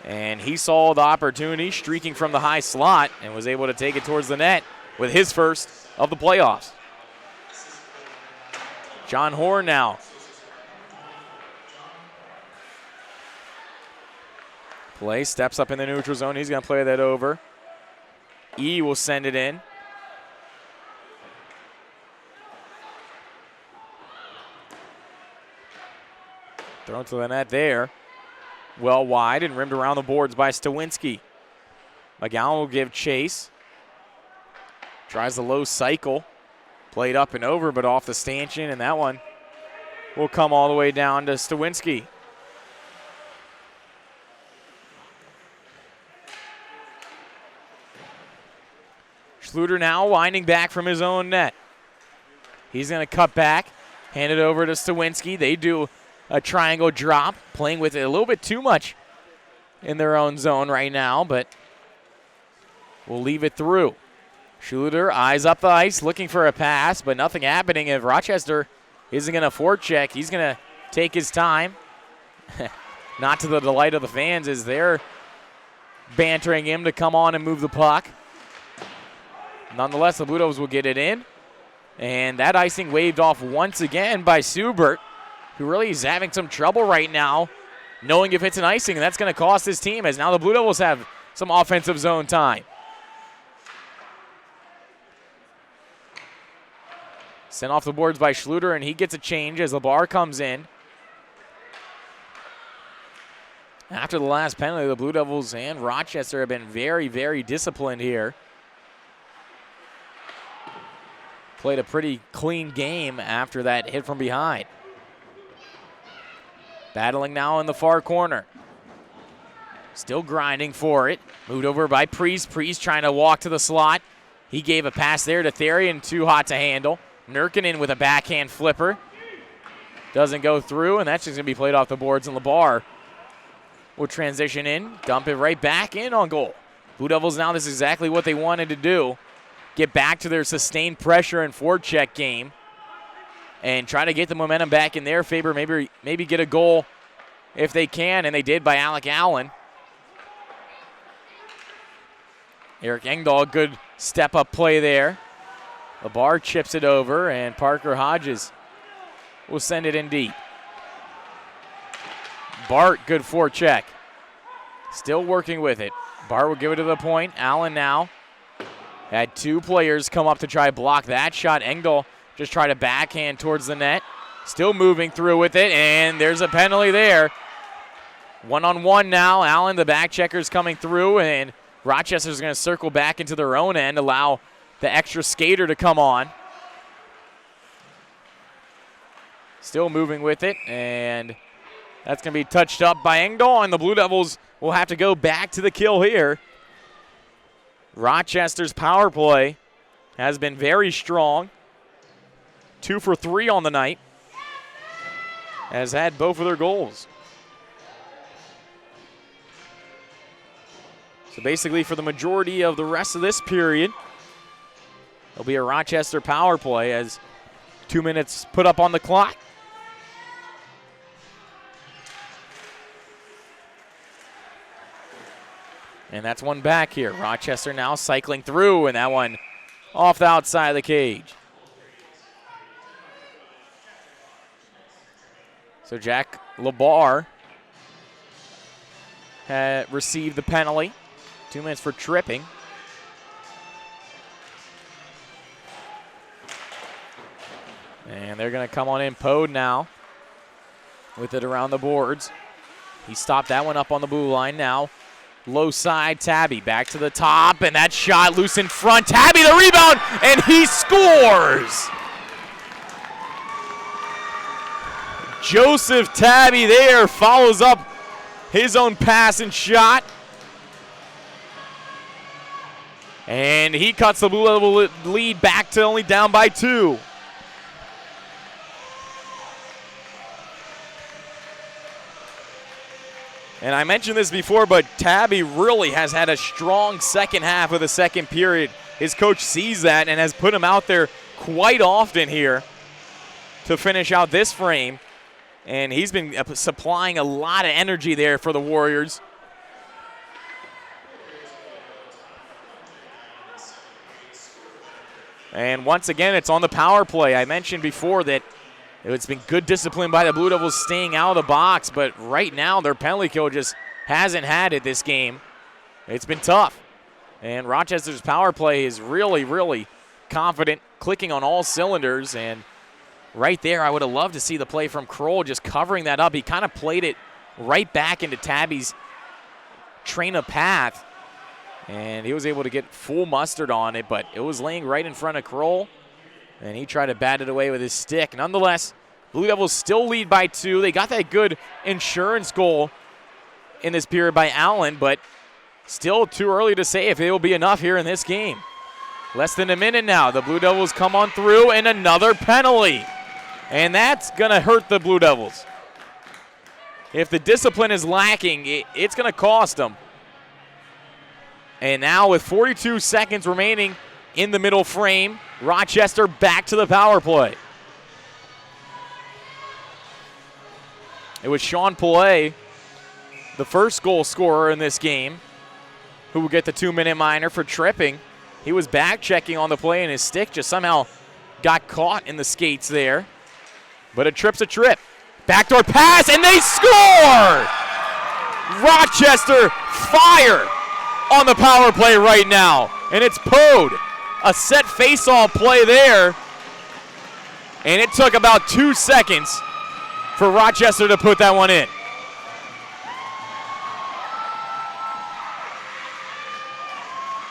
And he saw the opportunity, streaking from the high slot, and was able to take it towards the net with his first of the playoffs. John Horn now. Play steps up in the neutral zone. He's going to play that over. E will send it in. Thrown to the net there. Well wide and rimmed around the boards by Stawinski. McGowan will give chase. Tries the low cycle. Played up and over, but off the stanchion, and that one will come all the way down to Stawinski. Schluter now winding back from his own net. He's going to cut back, hand it over to Stawinski. They do a triangle drop, playing with it a little bit too much in their own zone right now, but we'll leave it through. Schluter eyes up the ice, looking for a pass, but nothing happening. If Rochester isn't going to forecheck, he's going to take his time. Not to the delight of the fans as they're bantering him to come on and move the puck. Nonetheless, the Blue Devils will get it in. And that icing waved off once again by Subert, who really is having some trouble right now, knowing if it's an icing, and that's going to cost his team, as now the Blue Devils have some offensive zone time. Sent off the boards by Schluter, and he gets a change as LeBar comes in. After the last penalty, the Blue Devils and Rochester have been very, very disciplined here. Played a pretty clean game after that hit from behind. Battling now in the far corner. Still grinding for it. Moved over by Priest. Priest trying to walk to the slot. He gave a pass there to Therian, too hot to handle. Nurkinen with a backhand flipper. Doesn't go through, and that's just going to be played off the boards, and LeBar will transition in, dump it right back in on goal. Blue Devils now, this is exactly what they wanted to do. Get back to their sustained pressure and forecheck game and try to get the momentum back in their favor, maybe get a goal if they can, and they did by Alec Allen. Eric Engdahl, good step-up play there. LeBar chips it over, and Parker Hodges will send it in deep. Bart, good forecheck. Still working with it. Bart will give it to the point. Allen now had two players come up to try to block that shot. Engdahl just tried to backhand towards the net. Still moving through with it, and there's a penalty there. One-on-one now. Allen, the back checker's coming through, and Rochester's going to circle back into their own end, allow the extra skater to come on. Still moving with it, and that's going to be touched up by Engdahl, and the Blue Devils will have to go back to the kill here. Rochester's power play has been very strong. 2 for 3 on the night. Has had both of their goals. So basically for the majority of the rest of this period, it'll be a Rochester power play as 2 minutes put up on the clock. And that's one back here. Rochester now cycling through, and that one off the outside of the cage. So Jack LeBar had received the penalty. 2 minutes for tripping. And they're going to come on in. Pode now with it around the boards. He stopped that one up on the blue line now. Low side, Tabby back to the top, and that shot loose in front. Tabby the rebound, and he scores! Joseph Tabby there follows up his own pass and shot. And he cuts the Blue Devil lead back to only down by 2. And I mentioned this before, but Tabby really has had a strong second half of the second period. His coach sees that and has put him out there quite often here to finish out this frame. And he's been supplying a lot of energy there for the Warriors. And once again, it's on the power play. I mentioned before that it's been good discipline by the Blue Devils staying out of the box, but right now their penalty kill just hasn't had it this game. It's been tough. And Rochester's power play is really, really confident, clicking on all cylinders. And right there, I would have loved to see the play from Kroll just covering that up. He kind of played it right back into Tabby's train of path, and he was able to get full mustard on it, but it was laying right in front of Kroll, and he tried to bat it away with his stick. Nonetheless, Blue Devils still lead by 2. They got that good insurance goal in this period by Allen, but still too early to say if it will be enough here in this game. Less than a minute now. The Blue Devils come on through, and another penalty. And that's going to hurt the Blue Devils. If the discipline is lacking, it's going to cost them. And now with 42 seconds remaining in the middle frame, Rochester back to the power play. It was Sean Pillay, the first goal scorer in this game, who will get the 2-minute minor for tripping. He was back checking on the play, and his stick just somehow got caught in the skates there. But a trip's a trip. Backdoor pass, and they score! Rochester fire on the power play right now. And it's Pode. A set face-off play there. And it took about 2 seconds for Rochester to put that one in.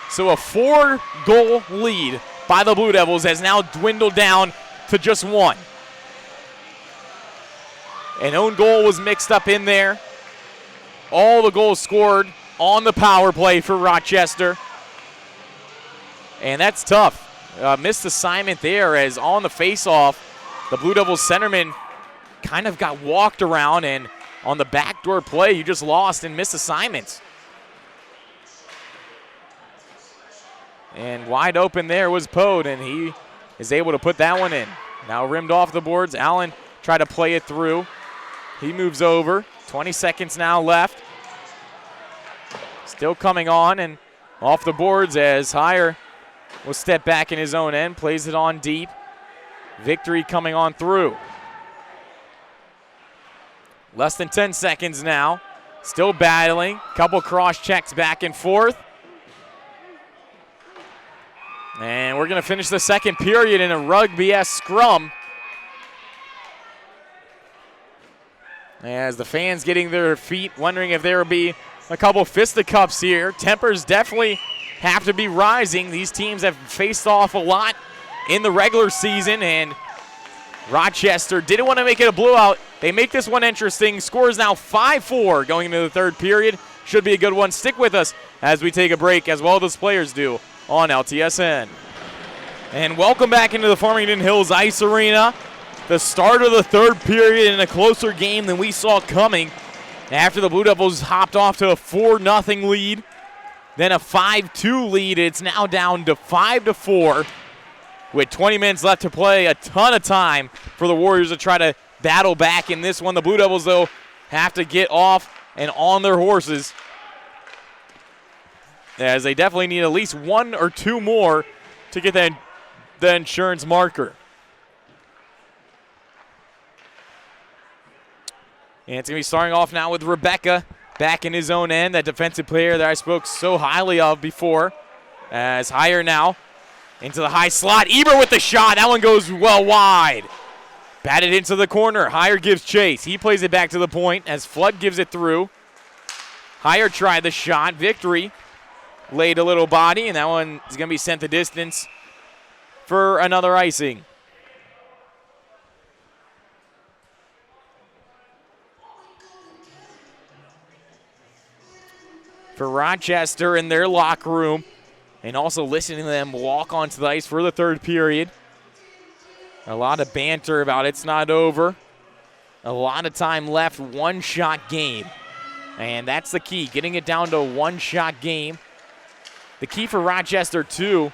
So a 4-goal lead by the Blue Devils has now dwindled down to just 1. An own goal was mixed up in there. All the goals scored on the power play for Rochester. And that's tough. Missed assignment there as on the face-off, the Blue Devils centerman kind of got walked around, and on the backdoor play, you just lost and missed assignments. And wide open there was Pode, and he is able to put that one in. Now rimmed off the boards. Allen tried to play it through. He moves over. 20 seconds now left. Still coming on and off the boards as Heyer will step back in his own end. Plays it on deep. Victory coming on through. Less than 10 seconds now. Still battling. Couple cross checks back and forth. And we're going to finish the second period in a rugby-esque scrum. As the fans getting their feet, wondering if there will be a couple fisticuffs here. Tempers definitely have to be rising. These teams have faced off a lot in the regular season, and Rochester didn't want to make it a blowout. They make this one interesting. Score is now 5-4 going into the third period. Should be a good one. Stick with us as we take a break, as well as players do on LTSN. And welcome back into the Farmington Hills Ice Arena. The start of the third period in a closer game than we saw coming. After the Blue Devils hopped off to a 4-0 lead, then a 5-2 lead. It's now down to 5-4 with 20 minutes left to play. A ton of time for the Warriors to try to battle back in this one. The Blue Devils, though, have to get off and on their horses, as they definitely need at least 1 or 2 more to get the insurance marker. And it's going to be starting off now with Rebecca back in his own end, that defensive player that I spoke so highly of before. As Heyer now into the high slot. Eber with the shot. That one goes well wide. Batted into the corner. Heyer gives chase. He plays it back to the point as Flood gives it through. Heyer tried the shot. Victory laid a little body, and that one is going to be sent the distance for another icing. For Rochester in their locker room, and also listening to them walk onto the ice for the third period. A lot of banter about it's not over. A lot of time left, one-shot game. And that's the key, getting it down to a one-shot game. The key for Rochester, too,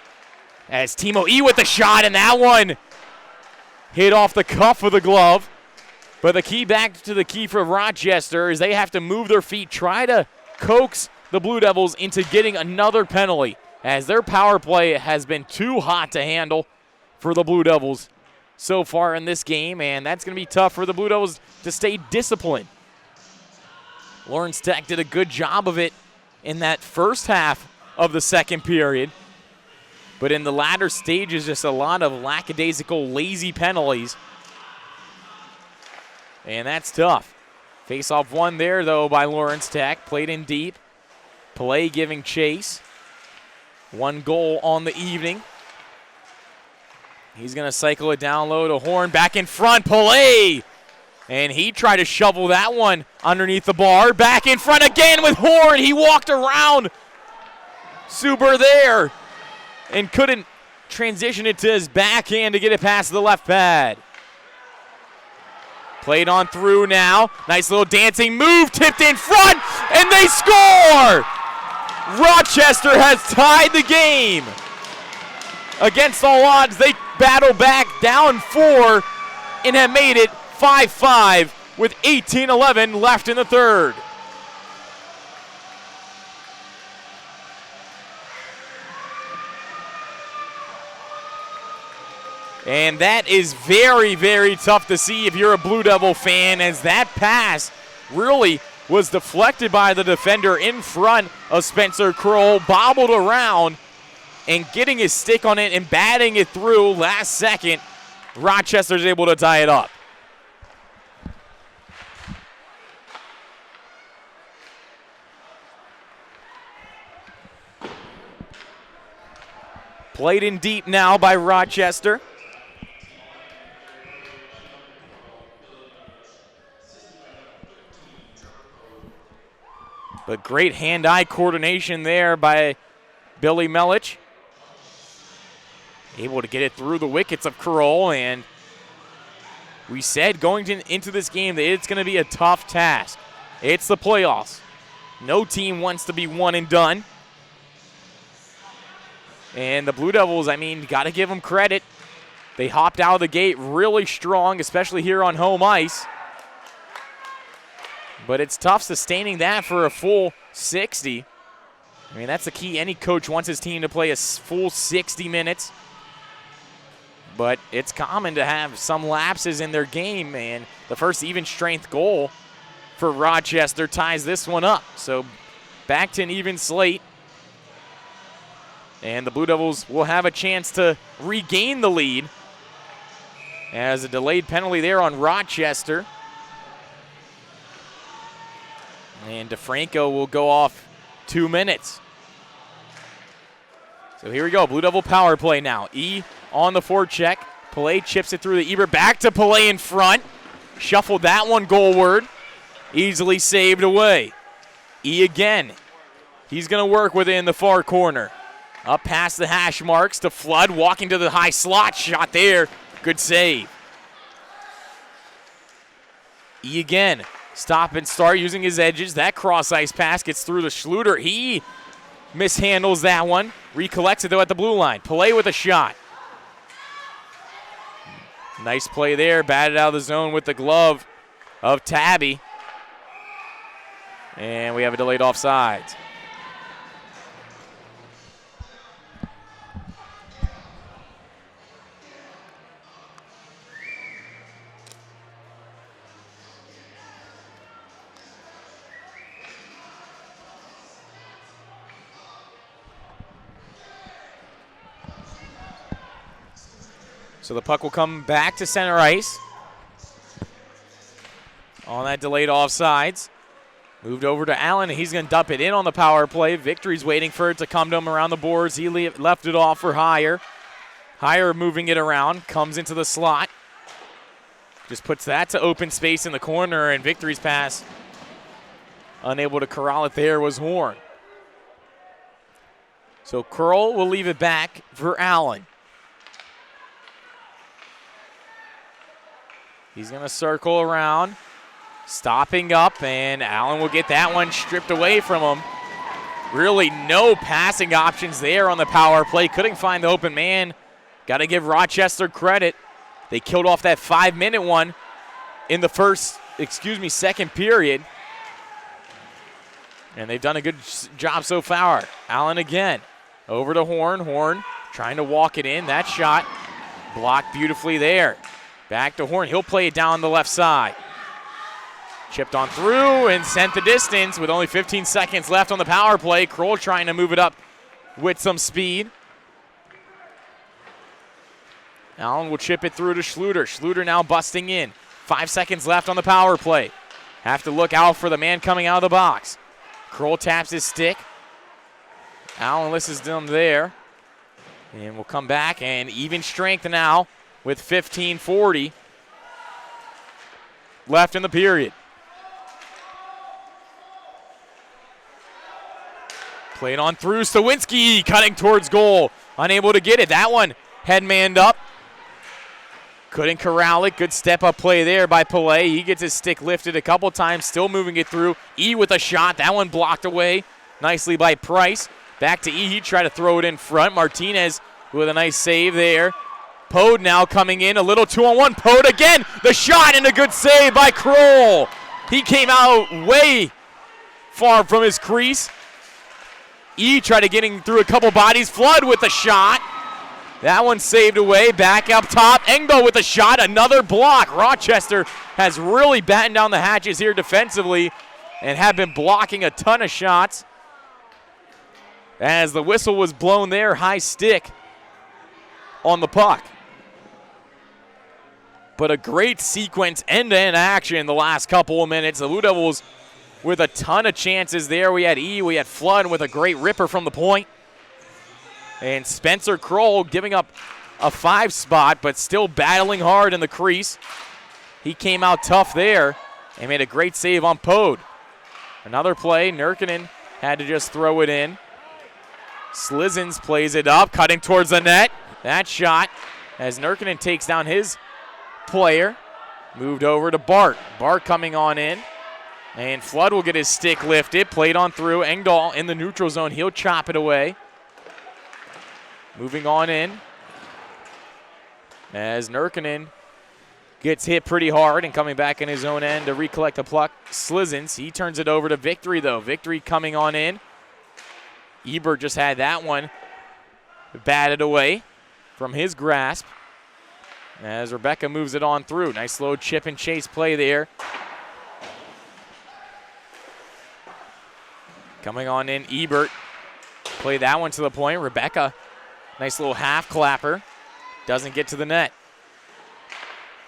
as Timo E with the shot, and that one hit off the cuff of the glove. But the key back to the key for Rochester is they have to move their feet, try to coax the Blue Devils into getting another penalty, as their power play has been too hot to handle for the Blue Devils so far in this game, and that's going to be tough for the Blue Devils to stay disciplined. Lawrence Tech did a good job of it in that first half of the second period, but in the latter stages, just a lot of lackadaisical, lazy penalties, and that's tough. Face-off one there, though, by Lawrence Tech, played in deep. Pillay giving chase. 1 goal on the evening. He's going to cycle it down low to Horn. Back in front, Pillay. And he tried to shovel that one underneath the bar. Back in front again with Horn. He walked around Suber there and couldn't transition it to his backhand to get it past the left pad. Played on through now. Nice little dancing move, tipped in front, and they score! Rochester has tied the game. Against all odds, they battle back down 4 and have made it 5-5 with 18-11 left in the third. And that is very, very tough to see if you're a Blue Devil fan, as that pass really was deflected by the defender in front of Spencer Kroll, bobbled around, and getting his stick on it and batting it through last second. Rochester's able to tie it up. Played in deep now by Rochester. But great hand-eye coordination there by Billy Melich. Able to get it through the wickets of Kroll, and we said going into this game that it's going to be a tough task. It's the playoffs. No team wants to be one and done. And the Blue Devils, I mean, got to give them credit. They hopped out of the gate really strong, especially here on home ice. But it's tough sustaining that for a full 60. I mean, that's the key. Any coach wants his team to play a full 60 minutes. But it's common to have some lapses in their game, and the first even strength goal for Rochester ties this one up. So back to an even slate. And the Blue Devils will have a chance to regain the lead, as a delayed penalty there on Rochester. And DeFranco will go off 2 minutes. So here we go, Blue Devil power play now. E on the forecheck. Pillay chips it through the Eber. Back to Pillay in front. Shuffled that one goalward. Easily saved away. E again. He's going to work within the far corner. Up past the hash marks to Flood. Walking to the high slot. Shot there. Good save. E again. Stop and start using his edges. That cross-ice pass gets through to Schluter. He mishandles that one. Recollects it, though, at the blue line. Pillay with a shot. Nice play there. Batted out of the zone with the glove of Tabby. And we have a delayed offsides. So the puck will come back to center ice on that delayed offsides. Moved over to Allen, and he's going to dump it in on the power play. Victory's waiting for it to come to him around the boards. He left it off for Heyer. Heyer moving it around, comes into the slot. Just puts that to open space in the corner, and Victory's pass, unable to corral it there, was Horn. So Curl will leave it back for Allen. He's going to circle around, stopping up, and Allen will get that one stripped away from him. Really no passing options there on the power play. Couldn't find the open man. Got to give Rochester credit. They killed off that 5-minute one in the second period. And they've done a good job so far. Allen again, over to Horn. Horn trying to walk it in. That shot blocked beautifully there. Back to Horn. He'll play it down the left side. Chipped on through and sent the distance with only 15 seconds left on the power play. Kroll trying to move it up with some speed. Allen will chip it through to Schluter. Schluter now busting in. 5 seconds left on the power play. Have to look out for the man coming out of the box. Kroll taps his stick. Allen listens to him there. And we'll come back, and even strength now with 15:40 left in the period. Played on through Stawinski, cutting towards goal. Unable to get it. That one Headmanned up. Couldn't corral it. Good step-up play there by Pillay. He gets his stick lifted a couple times, still moving it through. E with a shot. That one blocked away nicely by Price. Back to E. He tried to throw it in front. Martinez with a nice save there. Pode now coming in. A little 2-on-1. Pode again. The shot and a good save by Kroll. He came out way far from his crease. E tried to get through a couple bodies. Flood with the shot. That one saved away. Back up top. Engdahl with a shot. Another block. Rochester has really battened down the hatches here defensively and have been blocking a ton of shots. As the whistle was blown there, high stick on the puck. But a great sequence, end-to-end action the last couple of minutes. The Blue Devils with a ton of chances there. We had E, we had Flood with a great ripper from the point. And Spencer Kroll giving up a 5 spot, but still battling hard in the crease. He came out tough there and made a great save on Pode. Another play, Nurkinen had to just throw it in. Slizins plays it up, cutting towards the net. That shot, as Nurkinen takes down his player, moved over to Bart. Bart coming on in, and Flood will get his stick lifted, played on through. Engdahl in the neutral zone, he'll chop it away. Moving on in, as Nurkinen gets hit pretty hard and coming back in his own end to recollect the puck. Slizins, he turns it over to Victory though. Victory coming on in. Ebert just had that one batted away from his grasp as Rebecca moves it on through. Nice slow chip and chase play there. Coming on in, Ebert. Play that one to the point. Rebecca, nice little half clapper. Doesn't get to the net.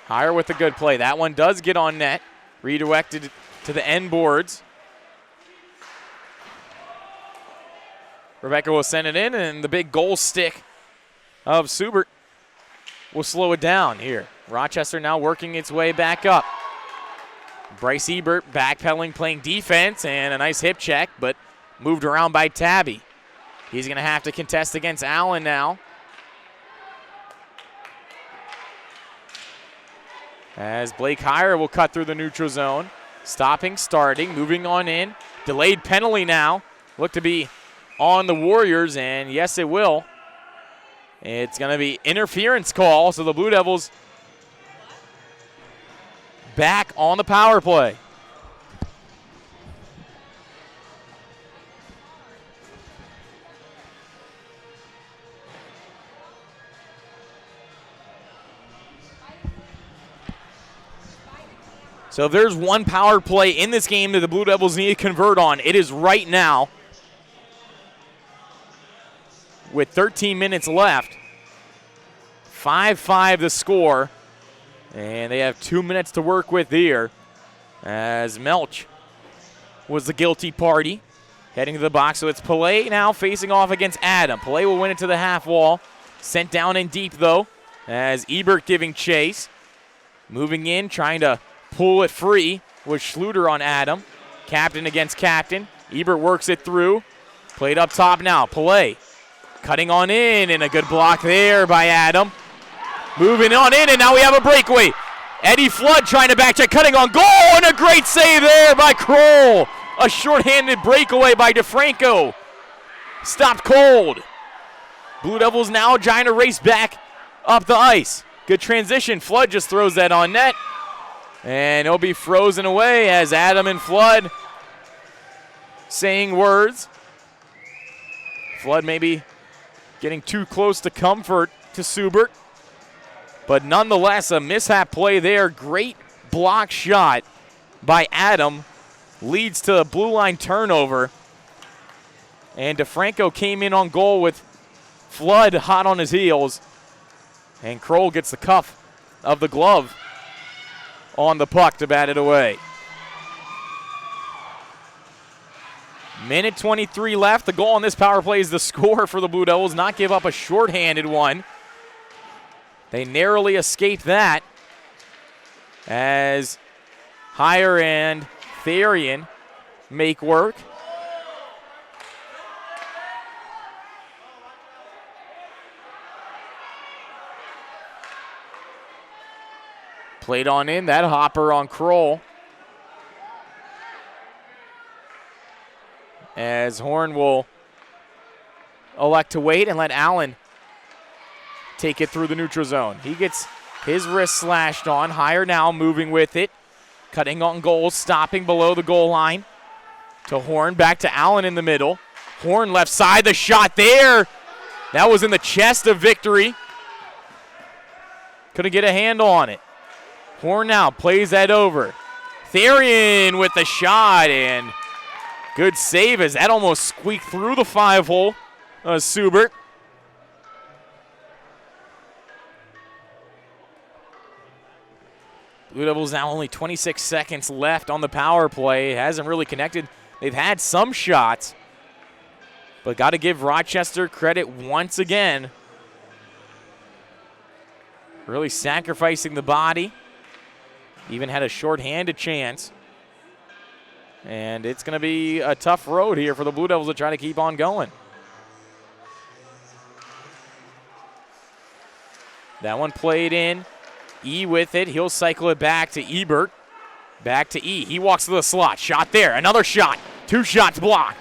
Higher with a good play. That one does get on net. Redirected to the end boards. Rebecca will send it in, and the big goal stick of Subert will slow it down here. Rochester now working its way back up. Bryce Ebert backpedaling, playing defense, and a nice hip check, but moved around by Tabby. He's going to have to contest against Allen now. As Blake Heyer will cut through the neutral zone. Stopping, starting, moving on in. Delayed penalty now. Look to be on the Warriors, and yes, it will. It's going to be interference call, so the Blue Devils back on the power play. So if there's one power play in this game that the Blue Devils need to convert on, it is right now. With 13 minutes left, 5-5 the score, and they have 2 minutes to work with here as Melch was the guilty party. Heading to the box, so it's Pillay now facing off against Adam. Pillay will win it to the half wall. Sent down in deep, though, as Ebert giving chase. Moving in, trying to pull it free with Schluter on Adam. Captain against captain. Ebert works it through. Played up top now. Pillay cutting on in, and a good block there by Adam. Moving on in, and now we have a breakaway. Eddie Flood trying to back check, cutting on goal, and a great save there by Kroll. A shorthanded breakaway by DeFranco. Stopped cold. Blue Devils now trying to race back up the ice. Good transition. Flood just throws that on net. And it'll be frozen away as Adam and Flood saying words. Flood maybe getting too close to comfort to Subert. But nonetheless, a mishap play there. Great block shot by Adam. Leads to a blue line turnover. And DeFranco came in on goal with Flood hot on his heels. And Kroll gets the cuff of the glove on the puck to bat it away. Minute 23 left. The goal on this power play is the score for the Blue Devils. Not give up a shorthanded one. They narrowly escaped that as Heyer and Therian make work. Played on in, that hopper on Kroll. As Horn will elect to wait and let Allen take it through the neutral zone. He gets his wrist slashed on. Higher now, moving with it. Cutting on goals, stopping below the goal line. To Horn, back to Allen in the middle. Horn left side, the shot there. That was in the chest of Victory. Couldn't get a handle on it. Horn now plays that over. Therian with the shot, and good save as that almost squeaked through the 5-hole. Subert. Blue Devils now only 26 seconds left on the power play. It hasn't really connected. They've had some shots, but got to give Rochester credit once again. Really sacrificing the body. Even had a short-handed chance. And it's going to be a tough road here for the Blue Devils to try to keep on going. That one played in. E with it. He'll cycle it back to Ebert. Back to E. He walks to the slot. Shot there. Another shot. 2 shots blocked.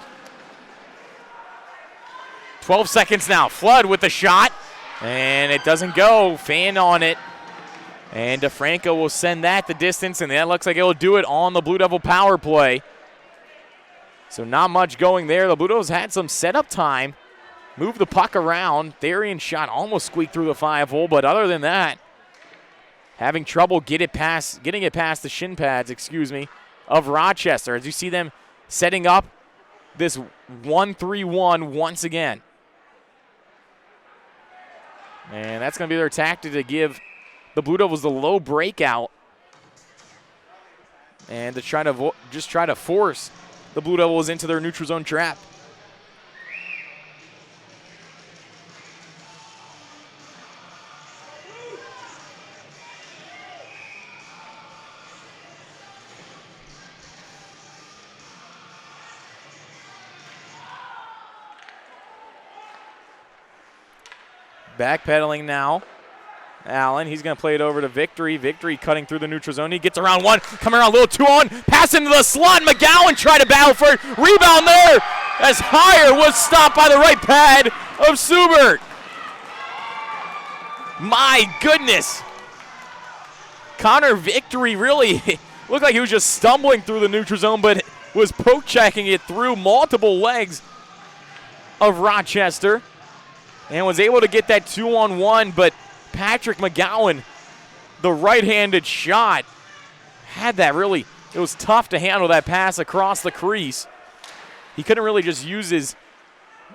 12 seconds now. Flood with the shot. And it doesn't go. Fan on it. And DeFranco will send that the distance, and that looks like it'll do it on the Blue Devil power play. So not much going there. The Blue Devils had some setup time. Moved the puck around. Therian's shot almost squeaked through the 5-hole, but other than that, having trouble getting it past the shin pads, of Rochester. As you see them setting up this 1-3-1 once again. And that's going to be their tactic to give the Blue Devils the low breakout and to try to force the Blue Devils into their neutral zone trap. Backpedaling now. Allen, he's going to play it over to Victory. Victory cutting through the neutral zone. He gets around one, coming around a little 2-on, pass into the slot. McGowan tried to battle for it. Rebound there as Higher was stopped by the right pad of Subert. My goodness. Connor Victory really looked like he was just stumbling through the neutral zone, but was poke-checking it through multiple legs of Rochester and was able to get that 2-on-1, but Patrick McGowan, the right-handed shot, had that really, it was tough to handle that pass across the crease. He couldn't really just use his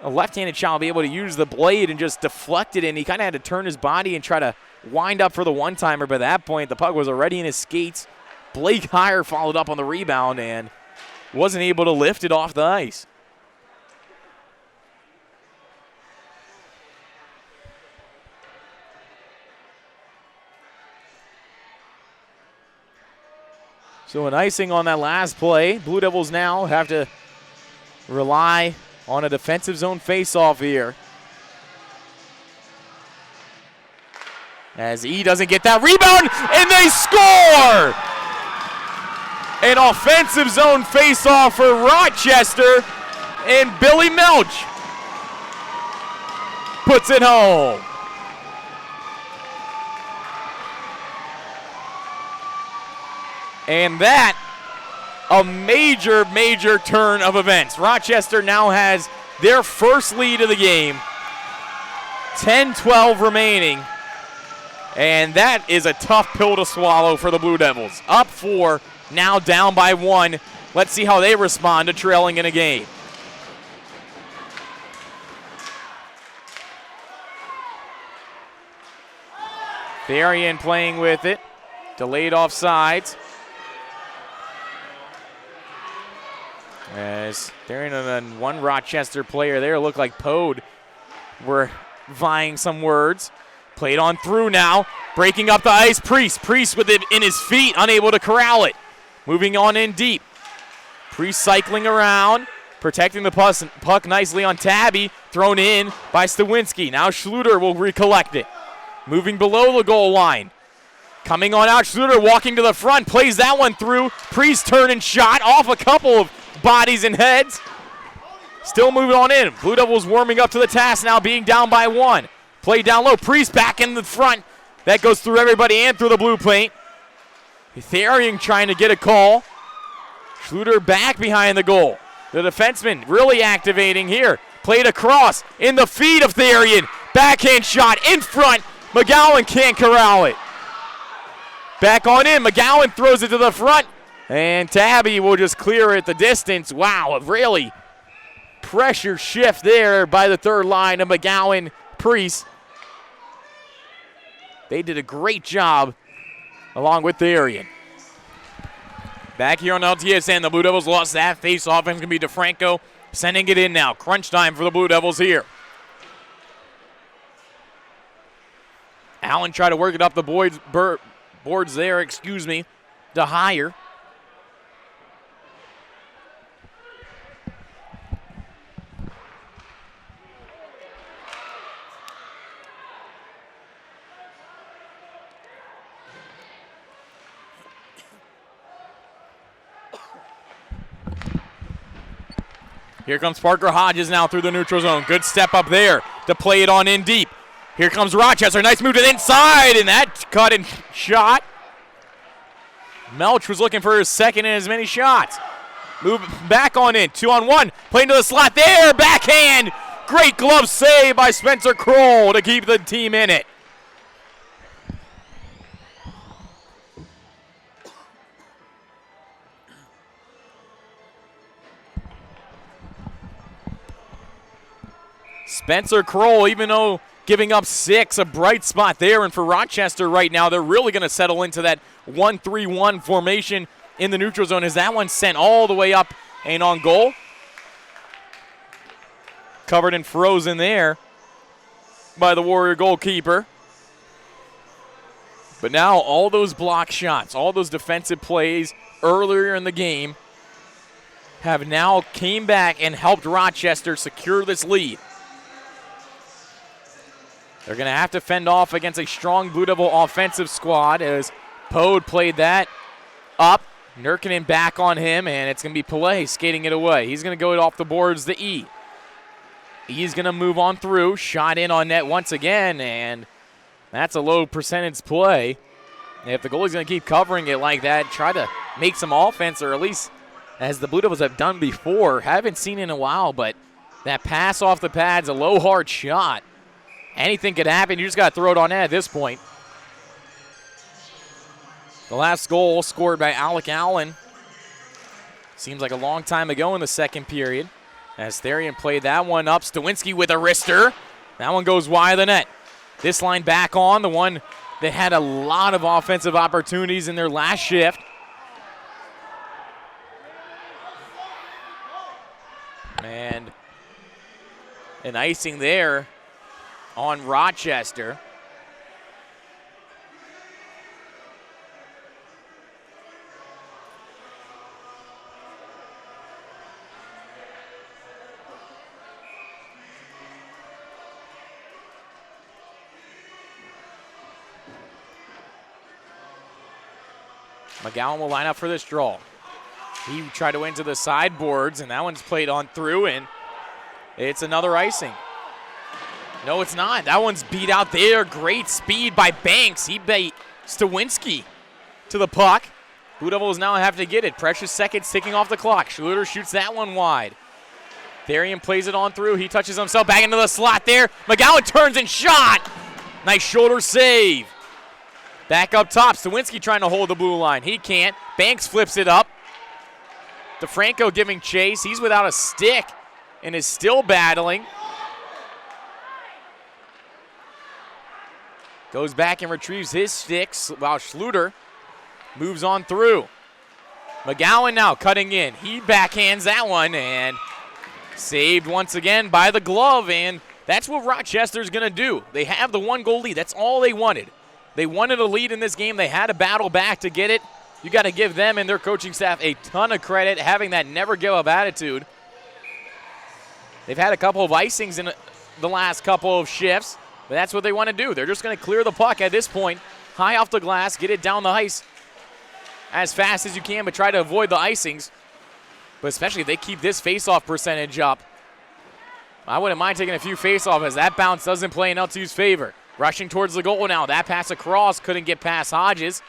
left-handed shot, be able to use the blade and just deflect it in. He kind of had to turn his body and try to wind up for the one-timer, but at that point, the puck was already in his skates. Blake Higher followed up on the rebound and wasn't able to lift it off the ice. So an icing on that last play. Blue Devils now have to rely on a defensive zone faceoff here. As E doesn't get that rebound, and they score! An offensive zone faceoff for Rochester, and Billy Melch puts it home. And that, a major, major turn of events. Rochester now has their first lead of the game. 10-12 remaining. And that is a tough pill to swallow for the Blue Devils. Up 4, now down by 1. Let's see how they respond to trailing in a game. Therian playing with it. Delayed offsides. As Therian and one Rochester player there looked like Pode were vying some words. Played on through now. Breaking up the ice. Priest with it in his feet, unable to corral it. Moving on in deep. Priest cycling around, protecting the puck nicely on Tabby. Thrown in by Stawinski. Now Schluter will recollect it. Moving below the goal line. Coming on out, Schluter walking to the front, plays that one through. Priest turn and shot off a couple of bodies and heads. Still moving on in. Blue Devils warming up to the task now, being down by 1. Play down low. Priest back in the front. That goes through everybody and through the blue paint. Therian trying to get a call. Schluter back behind the goal. The defenseman really activating here. Played across in the feet of Therian. Backhand shot in front. McGowan can't corral it. Back on in. McGowan throws it to the front. And Tabby will just clear it the distance. Wow, a really pressure shift there by the third line of McGowan, Priest. They did a great job along with Therian. Back here on LTSN, the Blue Devils lost that face-off, and it's going to be DeFranco sending it in now. Crunch time for the Blue Devils here. Allen tried to work it up the boards there, to Hire. Here comes Parker Hodges now through the neutral zone. Good step up there to play it on in deep. Here comes Rochester. Nice move to the inside, and that cut and shot. Melch was looking for his second in as many shots. Move back on in. 2-on-1. Playing to the slot there. Backhand. Great glove save by Spencer Kroll to keep the team in it. Spencer Kroll, even though giving up 6, a bright spot there. And for Rochester right now, they're really going to settle into that 1-3-1 formation in the neutral zone as that one sent all the way up and on goal. Covered and frozen there by the Warrior goalkeeper. But now all those block shots, all those defensive plays earlier in the game have now came back and helped Rochester secure this lead. They're going to have to fend off against a strong Blue Devil offensive squad as Pode played that up. Nurkinen back on him, and it's going to be Pillay skating it away. He's going to go off the boards to E. He's going to move on through. Shot in on net once again, and that's a low percentage play. If the goalie's going to keep covering it like that, try to make some offense, or at least as the Blue Devils have done before. Haven't seen in a while, but that pass off the pads, a low, hard shot. Anything could happen. You just got to throw it on net at this point. The last goal scored by Alec Allen. Seems like a long time ago in the second period. As Therian played that one up. Stawinski with a wrister. That one goes wide of the net. This line back on, the one that had a lot of offensive opportunities in their last shift. And an icing there on Rochester. McGowan will line up for this draw. He tried to win to the sideboards, and that one's played on through, and it's another icing. No, it's not. That one's beat out there. Great speed by Banks. He beat Stawinski to the puck. Blue Devils now have to get it. Precious seconds ticking off the clock. Schluter shoots that one wide. Therian plays it on through. He touches himself back into the slot there. McGowan turns and shot. Nice shoulder save. Back up top. Stawinski trying to hold the blue line. He can't. Banks flips it up. DeFranco giving chase. He's without a stick and is still battling. Goes back and retrieves his sticks while Schluter moves on through. McGowan now cutting in. He backhands that one and saved once again by the glove. And that's what Rochester's going to do. They have the 1-goal lead. That's all they wanted. They wanted a lead in this game. They had to battle back to get it. You got to give them and their coaching staff a ton of credit, having that never give up attitude. They've had a couple of icings in the last couple of shifts. But that's what they want to do. They're just going to clear the puck at this point high off the glass, get it down the ice as fast as you can, but try to avoid the icings. But especially if they keep this face-off percentage up, I wouldn't mind taking a few face-off as that bounce doesn't play in LTU's favor. Rushing towards the goal now. That pass across, couldn't get past Hodges.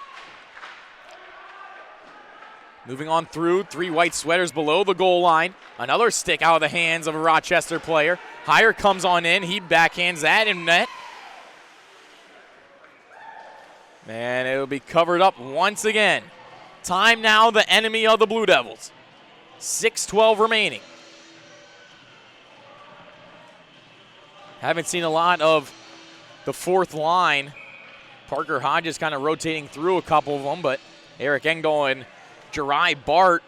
Moving on through, 3 white sweaters below the goal line. Another stick out of the hands of a Rochester player. Heyer comes on in, he backhands that in net. And it'll be covered up once again. Time now, the enemy of the Blue Devils. 6:12 remaining. Haven't seen a lot of the fourth line. Parker Hodges kind of rotating through a couple of them, but Eric Engdahl and Jari Bart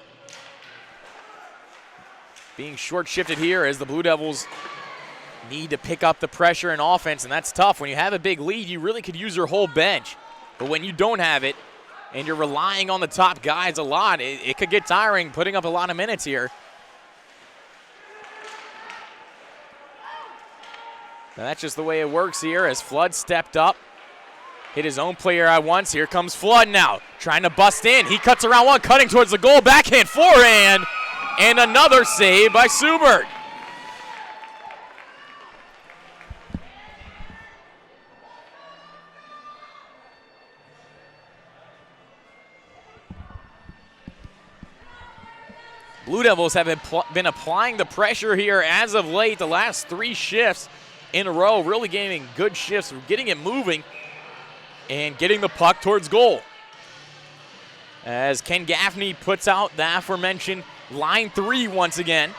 being short-shifted here as the Blue Devils need to pick up the pressure in offense, and that's tough. When you have a big lead, you really could use your whole bench. But when you don't have it and you're relying on the top guys a lot, it could get tiring putting up a lot of minutes here. Now that's just the way it works here as Flood stepped up. Hit his own player at once. Here comes Flood now, trying to bust in. He cuts around one, cutting towards the goal. Backhand, forehand, and another save by Subert. Blue Devils have been applying the pressure here as of late, the last 3 shifts in a row, really getting good shifts, getting it moving, and getting the puck towards goal. As Ken Gaffney puts out the aforementioned line 3 once again,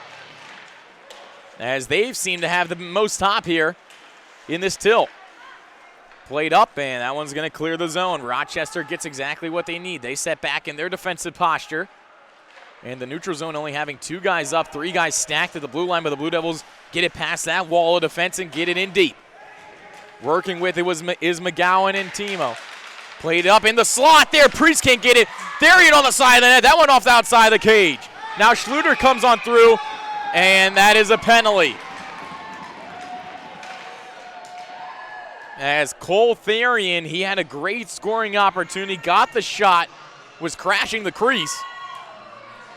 as they've seemed to have the most top here in this tilt. Played up, and that one's going to clear the zone. Rochester gets exactly what they need. They set back in their defensive posture. And the neutral zone only having 2 guys up, 3 guys stacked at the blue line, but the Blue Devils get it past that wall of defense and get it in deep. Working with it is McGowan and Timo. Played up in the slot there. Priest can't get it. Therian on the side of the net. That went off the outside of the cage. Now Schluter comes on through, and that is a penalty. As Cole Therian, he had a great scoring opportunity, got the shot, was crashing the crease,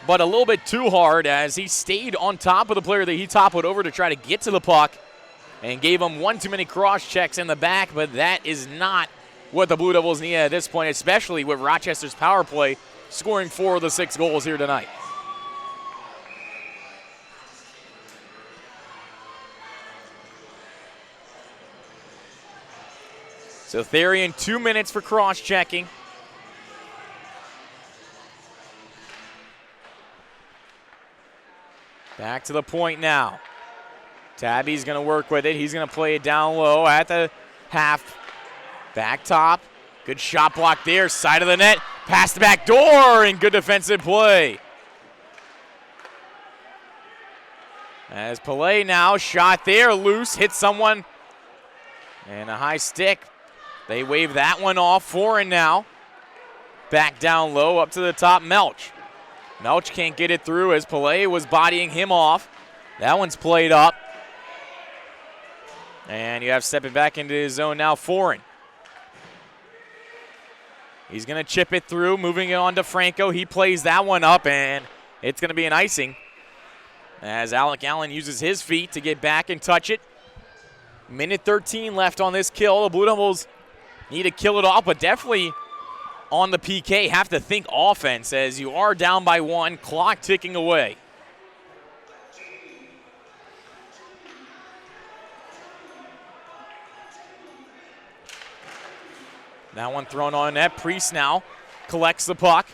but a little bit too hard as he stayed on top of the player that he toppled over to try to get to the puck and gave him one too many cross checks in the back, but that is not what the Blue Devils need at this point, especially with Rochester's power play scoring 4 of the 6 goals here tonight. So Therian, 2 minutes for cross checking. Back to the point now. Tabby's going to work with it. He's going to play it down low at the half. Back top. Good shot block there. Side of the net. Past the back door and good defensive play. As Pillay now, shot there, loose, hit someone. And a high stick. They wave that one off. Foreign now. Back down low, up to the top, Melch. Melch can't get it through as Pillay was bodying him off. That one's played up. And you have stepping back into his zone now, Foreign. He's going to chip it through, moving it on to Franco. He plays that one up, and it's going to be an icing as Alec Allen uses his feet to get back and touch it. Minute 13 left on this kill. The Blue Devils need to kill it off, but definitely on the PK have to think offense as you are down by 1, clock ticking away. That one thrown on net. Priest now collects the puck.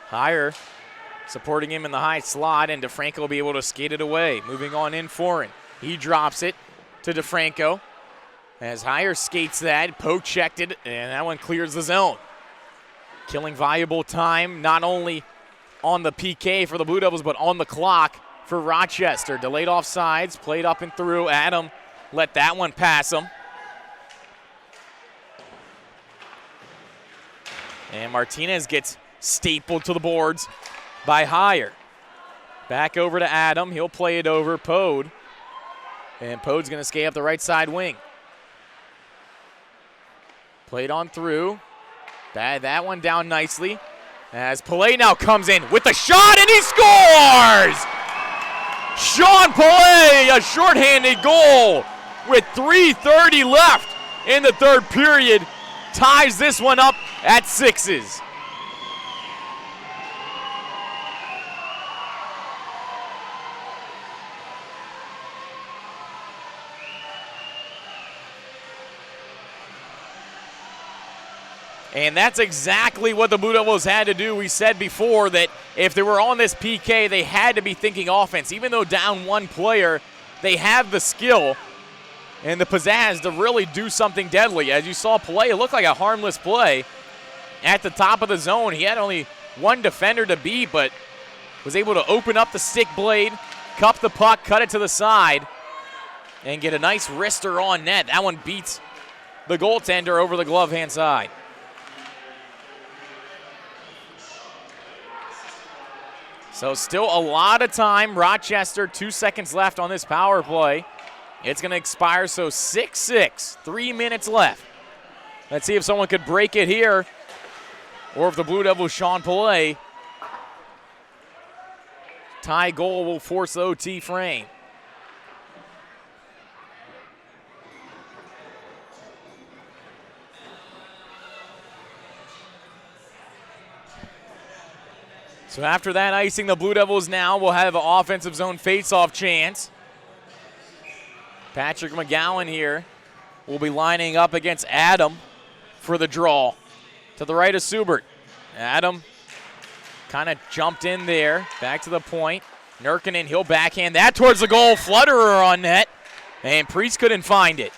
Heyer supporting him in the high slot, and DeFranco will be able to skate it away. Moving on in Foreign. He drops it to DeFranco. As Heyer skates that, poke checked it, and that one clears the zone. Killing valuable time, not only on the PK for the Blue Devils, but on the clock for Rochester. Delayed offsides, played up and through. Adam let that one pass him. And Martinez gets stapled to the boards by Heyer. Back over to Adam. He'll play it over Pode. And Pode's going to skate up the right side wing. Played on through. That one down nicely. As Pillay now comes in with the shot, and he scores! Sean Pillay, a shorthanded goal with 3:30 left in the third period, ties this one up at 6s. And that's exactly what the Blue Devils had to do. We said before that if they were on this PK, they had to be thinking offense. Even though down one player, they have the skill and the pizzazz to really do something deadly. As you saw Pillay, it looked like a harmless play at the top of the zone. He had only one defender to beat, but was able to open up the stick blade, cup the puck, cut it to the side, and get a nice wrister on net. That one beats the goaltender over the glove hand side. So still a lot of time. Rochester, 2 seconds left on this power play. It's going to expire, so 6-6, 3 minutes left. Let's see if someone could break it here, or if the Blue Devils, Sean Pillay, tie goal will force the OT frame. So after that icing, the Blue Devils now will have an offensive zone face-off chance. Patrick McGowan here will be lining up against Adam for the draw. To the right of Subert. Adam kind of jumped in there, back to the point. Nurkinen, he'll backhand that towards the goal. Flutterer on net, and Priest couldn't find it.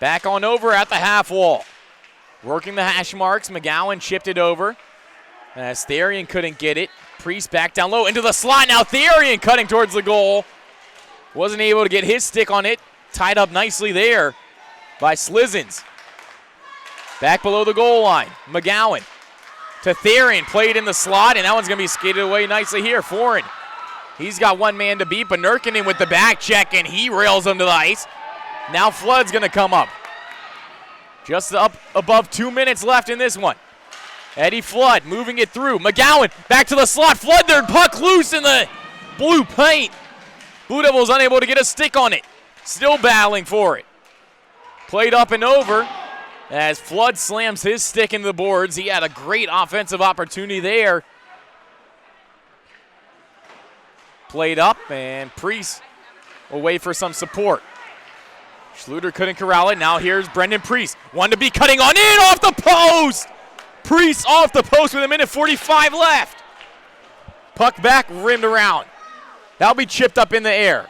Back on over at the half wall. Working the hash marks, McGowan chipped it over. As Therian couldn't get it. Priest back down low into the slot. Now Therian cutting towards the goal. Wasn't able to get his stick on it. Tied up nicely there by Slizins. Back below the goal line. McGowan to Therian. Played in the slot, and that one's going to be skated away nicely here. Foreign. He's got one man to beat, but Nurkinen with the back check, and he rails him to the ice. Now Flood's going to come up. Just up above 2 minutes left in this one. Eddie Flood moving it through. McGowan back to the slot. Flood there, puck loose in the blue paint. Blue Devils unable to get a stick on it. Still battling for it. Played up and over as Flood slams his stick into the boards. He had a great offensive opportunity there. Played up, and Priest will wait for some support. Schluter couldn't corral it. Now here's Brendan Priest. One to be cutting on in off the post. Priest off the post with 1:45 left. Puck back, rimmed around. That'll be chipped up in the air.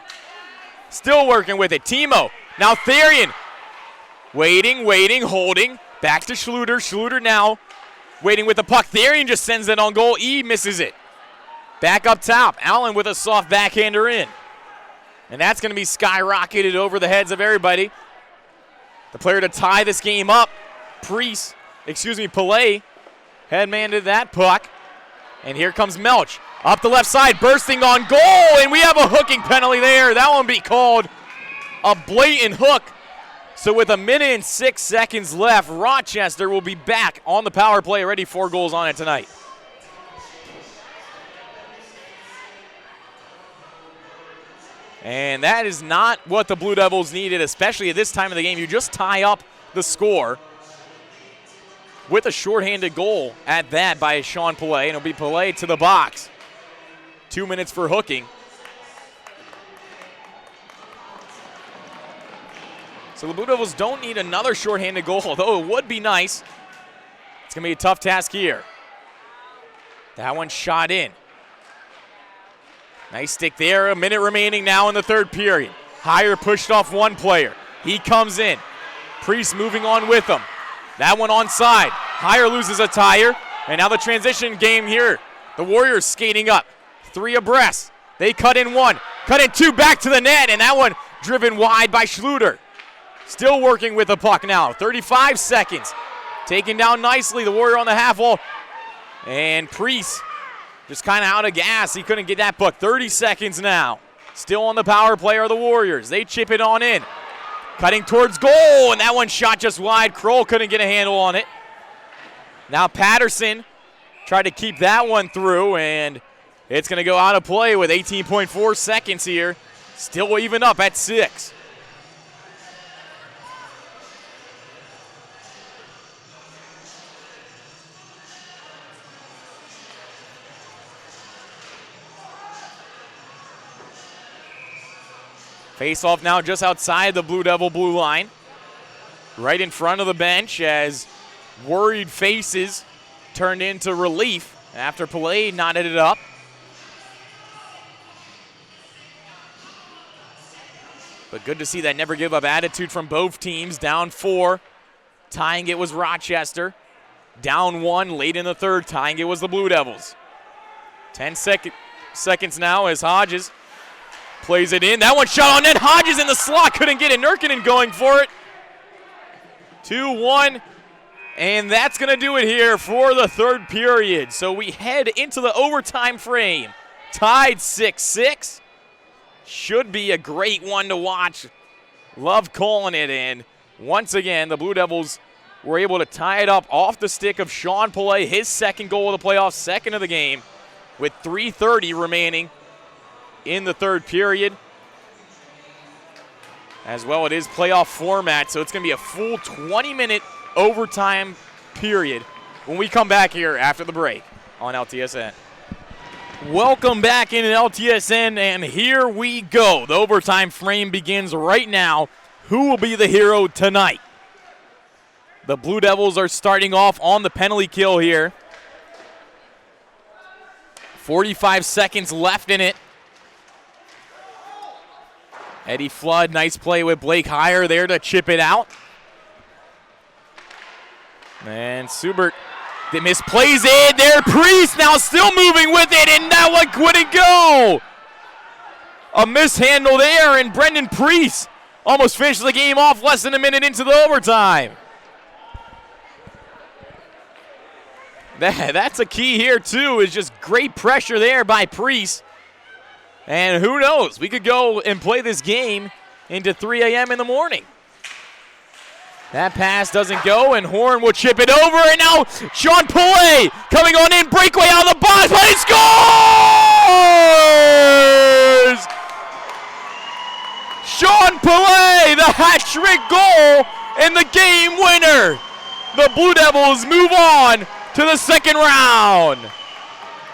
Still working with it. Timo. Now Therian. Waiting, holding. Back to Schluter. Schluter now waiting with the puck. Therian just sends it on goal. E misses it. Back up top. Allen with a soft backhander in. And that's going to be skyrocketed over the heads of everybody. The player to tie this game up, Pillay, headman-to that puck. And here comes Melch. Up the left side, bursting on goal, and we have a hooking penalty there. That one be called a blatant hook. So with 1:06 left, Rochester will be back on the power play, already 4 goals on it tonight. And that is not what the Blue Devils needed, especially at this time of the game. You just tie up the score with a shorthanded goal at that by Sean Pillay, and it'll be Pillay to the box. 2 minutes for hooking. So the Blue Devils don't need another shorthanded goal, although it would be nice. It's going to be a tough task here. That one shot in. Nice stick there. 1 minute remaining now in the third period. Higher pushed off one player. He comes in. Priest moving on with him. That one onside. Higher loses a tire. And now the transition game here. The Warriors skating up. 3 abreast. They cut in 1. Cut in 2 back to the net. And that one driven wide by Schluter. Still working with the puck now. 35 seconds. Taken down nicely. The Warrior on the half wall. And Priest just kind of out of gas. He couldn't get that puck. 30 seconds now. Still on the power play are the Warriors. They chip it on in. Cutting towards goal, and that one shot just wide. Kroll couldn't get a handle on it. Now Patterson tried to keep that one through, and it's going to go out of play with 18.4 seconds here. Still even up at 6. Face-off now just outside the Blue Devil blue line. Right in front of the bench as worried faces turned into relief after Pillay knotted it up. But good to see that never give up attitude from both teams. Down 4. Tying it was Rochester. Down 1 late in the third. Tying it was the Blue Devils. 10 seconds now as Hodges plays it in. That one shot on net. Hodges in the slot. Couldn't get it. Nurkinen going for it. 2-1. And that's going to do it here for the third period. So we head into the overtime frame. Tied 6-6. Should be a great one to watch. Love calling it in. Once again, the Blue Devils were able to tie it up off the stick of Sean Pillay. His second goal of the playoffs, second of the game, with 3:30 remaining in the third period. As well, it is playoff format, so it's going to be a full 20-minute overtime period when we come back here after the break on LTSN. Welcome back in LTSN, and here we go. The overtime frame begins right now. Who will be the hero tonight? The Blue Devils are starting off on the penalty kill here. 45 seconds left in it. Eddie Flood, nice play with Blake Heyer there to chip it out. And Subert misplays it there. Priest now still moving with it, and that one couldn't go. A mishandle there, and Brendan Priest almost finished the game off less than a minute into the overtime. That's a key here, too, is just great pressure there by Priest. And who knows, we could go and play this game into 3 a.m. in the morning. That pass doesn't go, and Horn will chip it over, and now Sean Pillay coming on in, breakaway out of the box, but he scores! Sean Pillay, the hat-trick goal, and the game winner. The Blue Devils move on to the second round.